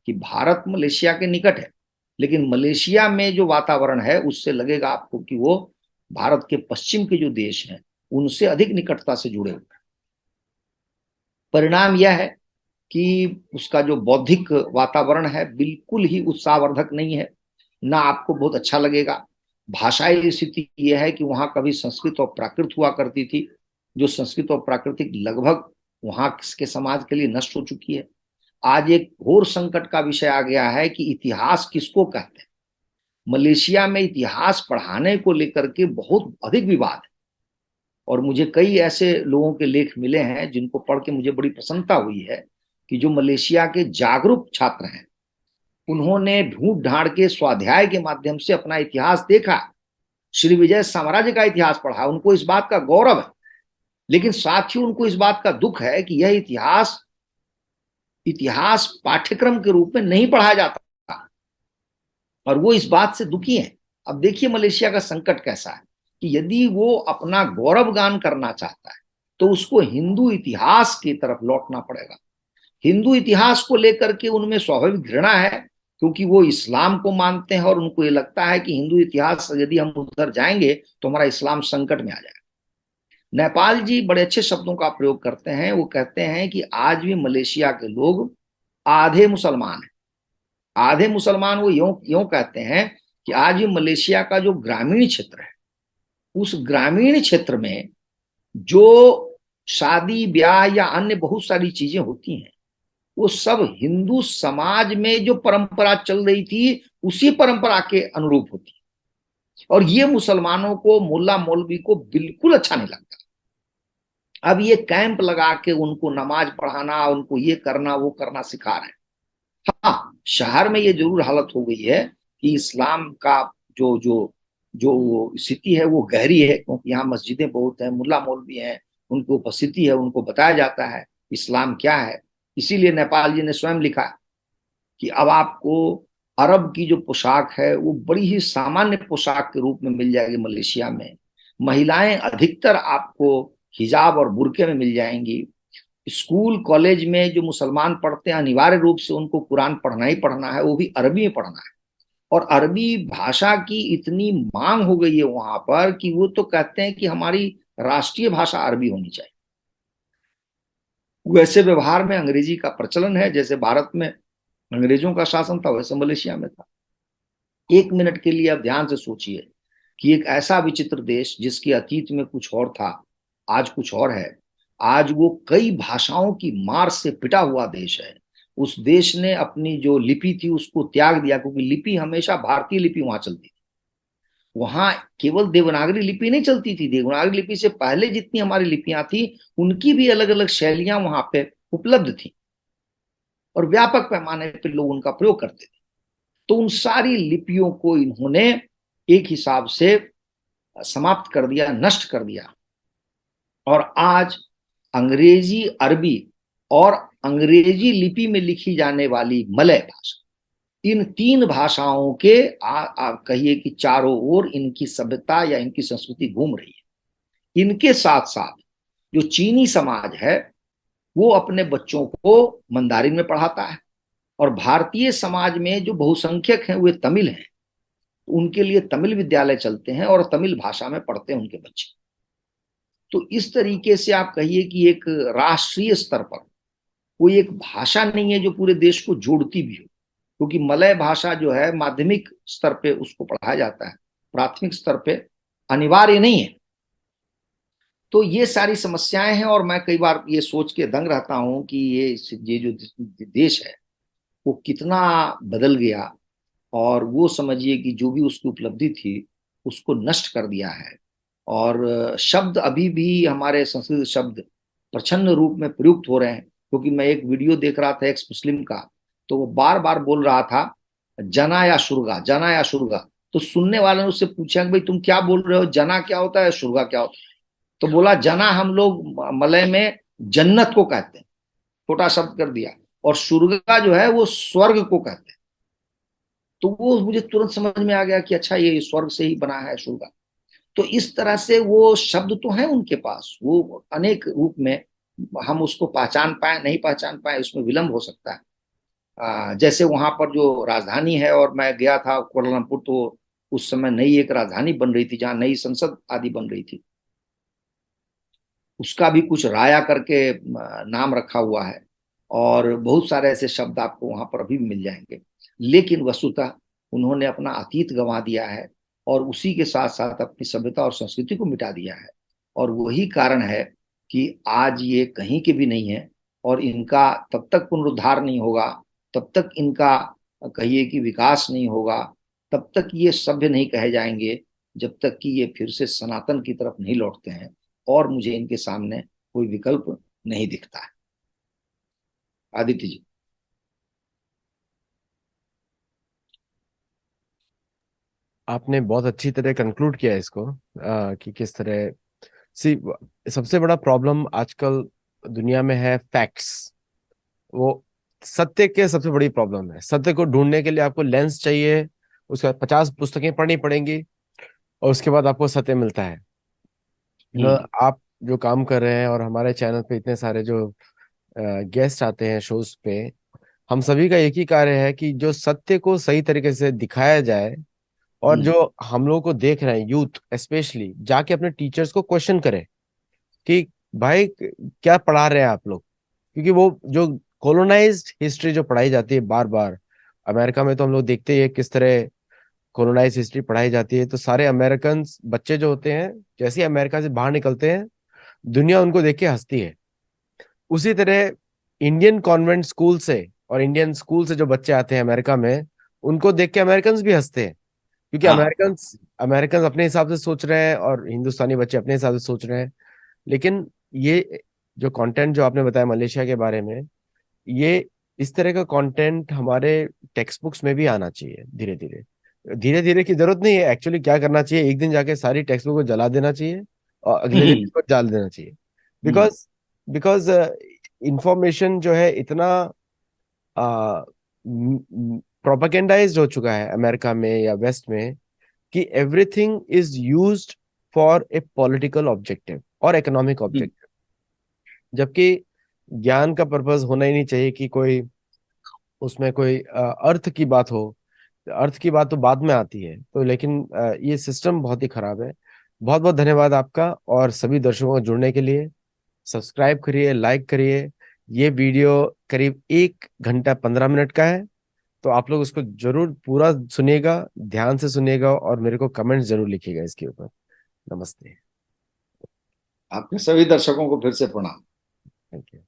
कि भारत मलेशिया के निकट है, लेकिन मलेशिया में जो वातावरण है उससे लगेगा आपको कि वो भारत के पश्चिम के जो देश हैं उनसे अधिक निकटता से जुड़े हुए हैं। परिणाम यह है कि उसका जो बौद्धिक वातावरण है बिल्कुल ही उत्साहवर्धक नहीं है, ना आपको बहुत अच्छा लगेगा। भाषाई स्थिति यह है कि वहां कभी संस्कृत और प्राकृत हुआ करती थी, जो संस्कृत और प्राकृतिक लगभग वहां के समाज के लिए नष्ट हो चुकी है। आज एक घोर संकट का विषय आ गया है कि इतिहास किसको कहते हैं। मलेशिया में इतिहास पढ़ाने को लेकर के बहुत अधिक विवाद है, और मुझे कई ऐसे लोगों के लेख मिले हैं जिनको पढ़ के मुझे बड़ी प्रसन्नता हुई है कि जो मलेशिया के जागरूक छात्र हैं उन्होंने ढूंढ ढांड के स्वाध्याय के माध्यम से अपना इतिहास देखा, श्री विजय साम्राज्य का इतिहास पढ़ा, उनको इस बात का गौरव है। लेकिन साथ ही उनको इस बात का दुख है कि यह इतिहास इतिहास पाठ्यक्रम के रूप में नहीं पढ़ाया जाता, और वो इस बात से दुखी हैं। अब देखिए मलेशिया का संकट कैसा है कि यदि वो अपना गौरव गान करना चाहता है तो उसको हिंदू इतिहास की तरफ लौटना पड़ेगा। हिंदू इतिहास को लेकर के उनमें स्वाभाविक घृणा है, क्योंकि वो इस्लाम को मानते हैं और उनको ये लगता है कि हिंदू इतिहास यदि हम उधर जाएंगे तो हमारा इस्लाम संकट में आ जाएगा। नेपाल जी बड़े अच्छे शब्दों का प्रयोग करते हैं, वो कहते हैं कि आज भी मलेशिया के लोग आधे मुसलमान हैं। आधे मुसलमान वो यूं यूं कहते हैं कि आज भी मलेशिया का जो ग्रामीण क्षेत्र है उस ग्रामीण क्षेत्र में जो शादी ब्याह या अन्य बहुत सारी चीजें होती हैं वो सब हिंदू समाज में जो परंपरा चल रही थी उसी परंपरा के अनुरूप होती है, और ये मुसलमानों को, मुल्ला मौलवी को बिल्कुल अच्छा नहीं लगता। अब ये कैंप लगा के उनको नमाज पढ़ाना, उनको ये करना वो करना सिखा रहे हैं। हाँ, शहर में ये जरूर हालत हो गई है कि इस्लाम का जो जो जो स्थिति है वो गहरी है, क्योंकि यहाँ मस्जिदें बहुत हैं, मुल्ला मौलवी हैं, उनकी उपस्थिति है, उनको बताया जाता है इस्लाम क्या है। इसीलिए नेपाल जी ने स्वयं लिखा कि अब आपको अरब की जो पोशाक है वो बड़ी ही सामान्य पोशाक के रूप में मिल जाएगी मलेशिया में। महिलाएं अधिकतर आपको हिजाब और बुर्के में मिल जाएंगी। स्कूल कॉलेज में जो मुसलमान पढ़ते हैं अनिवार्य रूप से उनको कुरान पढ़ना ही पढ़ना है, वो भी अरबी में पढ़ना है। और अरबी भाषा की इतनी मांग हो गई है वहां पर कि वो तो कहते हैं कि हमारी राष्ट्रीय भाषा अरबी होनी चाहिए। वैसे व्यवहार में अंग्रेजी का प्रचलन है, जैसे भारत में अंग्रेजों का शासन था वैसे मलेशिया में था। एक मिनट के लिए आप ध्यान से सोचिए कि एक ऐसा विचित्र देश जिसके अतीत में कुछ और था, आज कुछ और है, आज वो कई भाषाओं की मार से पिटा हुआ देश है। उस देश ने अपनी जो लिपि थी उसको त्याग दिया, क्योंकि लिपि हमेशा भारतीय लिपि वहां चलती थी। वहां केवल देवनागरी लिपि नहीं चलती थी, देवनागरी लिपि से पहले जितनी हमारी लिपियां थी उनकी भी अलग अलग शैलियां वहां पे उपलब्ध थी, और व्यापक पैमाने पर लोग उनका प्रयोग करते थे। तो उन सारी लिपियों को इन्होंने एक हिसाब से समाप्त कर दिया, नष्ट कर दिया। और आज अंग्रेजी, अरबी और अंग्रेजी लिपि में लिखी जाने वाली मलय भाषा, इन तीन भाषाओं के आप कहिए कि चारों ओर इनकी सभ्यता या इनकी संस्कृति घूम रही है। इनके साथ साथ जो चीनी समाज है वो अपने बच्चों को मंदारिन में पढ़ाता है, और भारतीय समाज में जो बहुसंख्यक हैं वे तमिल हैं, उनके लिए तमिल विद्यालय चलते हैं और तमिल भाषा में पढ़ते हैं उनके बच्चे। तो इस तरीके से आप कहिए कि एक राष्ट्रीय स्तर पर कोई एक भाषा नहीं है जो पूरे देश को जोड़ती भी हो, क्योंकि मलय भाषा जो है माध्यमिक स्तर पे उसको पढ़ाया जाता है, प्राथमिक स्तर पे अनिवार्य नहीं है। तो ये सारी समस्याएं हैं, और मैं कई बार ये सोच के दंग रहता हूं कि ये जो देश है वो कितना बदल गया, और वो समझिए कि जो भी उसकी उपलब्धि थी उसको नष्ट कर दिया है। और शब्द अभी भी हमारे संस्कृत शब्द प्रछन्न रूप में प्रयुक्त हो रहे हैं। क्योंकि मैं एक वीडियो देख रहा था एक्स मुस्लिम का, तो वो बार बार बोल रहा था जना या शुरगा, जना या शुरगा। तो सुनने वाले ने उससे पूछा कि भाई तुम क्या बोल रहे हो, जना क्या होता है, शुरगा क्या होता है? तो बोला जना हम लोग मलय में जन्नत को कहते हैं, छोटा शब्द कर दिया। और शुरगा जो है वो स्वर्ग को कहते हैं। तो वो मुझे तुरंत समझ में आ गया कि अच्छा ये स्वर्ग से ही बना है शुरगा। तो इस तरह से वो शब्द तो है उनके पास, वो अनेक रूप में, हम उसको पहचान पाए नहीं पहचान पाए उसमें विलंब हो सकता है। जैसे वहां पर जो राजधानी है, और मैं गया था कुआलालंपुर, तो उस समय नई एक राजधानी बन रही थी जहाँ नई संसद आदि बन रही थी। उसका भी कुछ राया करके नाम रखा हुआ है। और बहुत सारे ऐसे शब्द आपको वहां पर अभी भी मिल जाएंगे। लेकिन वस्तुतः उन्होंने अपना अतीत गंवा दिया है, और उसी के साथ साथ अपनी सभ्यता और संस्कृति को मिटा दिया है। और वही कारण है कि आज ये कहीं के भी नहीं है। और इनका तब तक पुनरुद्धार नहीं होगा, तब तक इनका कहिए कि विकास नहीं होगा, तब तक ये सभ्य नहीं कहे जाएंगे, जब तक कि ये फिर से सनातन की तरफ नहीं लौटते हैं। और मुझे इनके सामने कोई विकल्प नहीं दिखता है। आदित्य जी। आपने बहुत अच्छी तरह कंक्लूड किया इसको, कि किस तरह सी सबसे बड़ा प्रॉब्लम आजकल दुनिया में है फैक्ट्स। वो सत्य के सबसे बड़ी प्रॉब्लम है। सत्य को ढूंढने के लिए आपको लेंस चाहिए, उसके बाद 50 पुस्तकें पढ़नी पड़ेंगी, और उसके बाद आपको सत्य मिलता है। हम्म। आप जो काम कर रहे हैं, और हमारे चैनल पे इतने सारे जो गेस्ट आते हैं शोज पे, हम सभी का एक ही कार्य है कि जो सत्य को सही तरीके से दिखाया जाए। और हम्म। जो हम लोग को देख रहे हैं, यूथ स्पेशली, जाके अपने टीचर्स को क्वेश्चन करे कि भाई क्या पढ़ा रहे हैं आप लोग। क्योंकि वो जो कॉलोनाइज्ड हिस्ट्री जो पढ़ाई जाती है बार बार, अमेरिका में तो हम लोग देखते ही है किस तरह कॉलोनाइज हिस्ट्री पढ़ाई जाती है। तो सारे अमेरिकन बच्चे जो होते हैं, जैसे ही अमेरिका से बाहर निकलते हैं, दुनिया उनको देख के हंसती है। उसी तरह इंडियन कॉन्वेंट स्कूल से और इंडियन स्कूल से जो बच्चे आते हैं अमेरिका में, उनको देख के अमेरिकन भी हंसते हैं। क्योंकि हाँ। अमेरिकन अमेरिकन अपने हिसाब से सोच रहे हैं, और हिंदुस्तानी बच्चे अपने हिसाब से सोच रहे हैं। लेकिन ये जो कंटेंट जो आपने बताया मलेशिया के बारे में, ये इस तरह का कंटेंट हमारे टेक्स्ट बुक्स में भी आना चाहिए। धीरे धीरे, धीरे धीरे की जरूरत नहीं है। एक्चुअली क्या करना चाहिए, एक दिन जाके सारी टेक्स्ट बुक को जला देना चाहिए, और अगले दिन हम्म। इसको डाल देना चाहिए। हम्म। बिकॉज बिकॉज इंफॉर्मेशन जो है इतना प्रोपागेंडाइज्ड हो चुका है अमेरिका में या वेस्ट में, कि everything is used for a political objective और इकोनॉमिक हम्म। ऑब्जेक्टिव। जबकि ज्ञान का पर्पस होना ही नहीं चाहिए कि कोई उसमें कोई अर्थ की बात हो। अर्थ की बात तो बाद में आती है। तो लेकिन ये सिस्टम बहुत ही खराब है। बहुत बहुत धन्यवाद आपका, और सभी दर्शकों को जुड़ने के लिए। सब्सक्राइब करिए, लाइक करिए। ये वीडियो करीब 1 घंटा 15 मिनट का है। तो आप लोग उसको जरूर पूरा सुनिएगा, ध्यान से सुनिएगा, और मेरे को कमेंट जरूर लिखिएगा इसके ऊपर। नमस्ते। आपके सभी दर्शकों को फिर से प्रणाम। Thank you.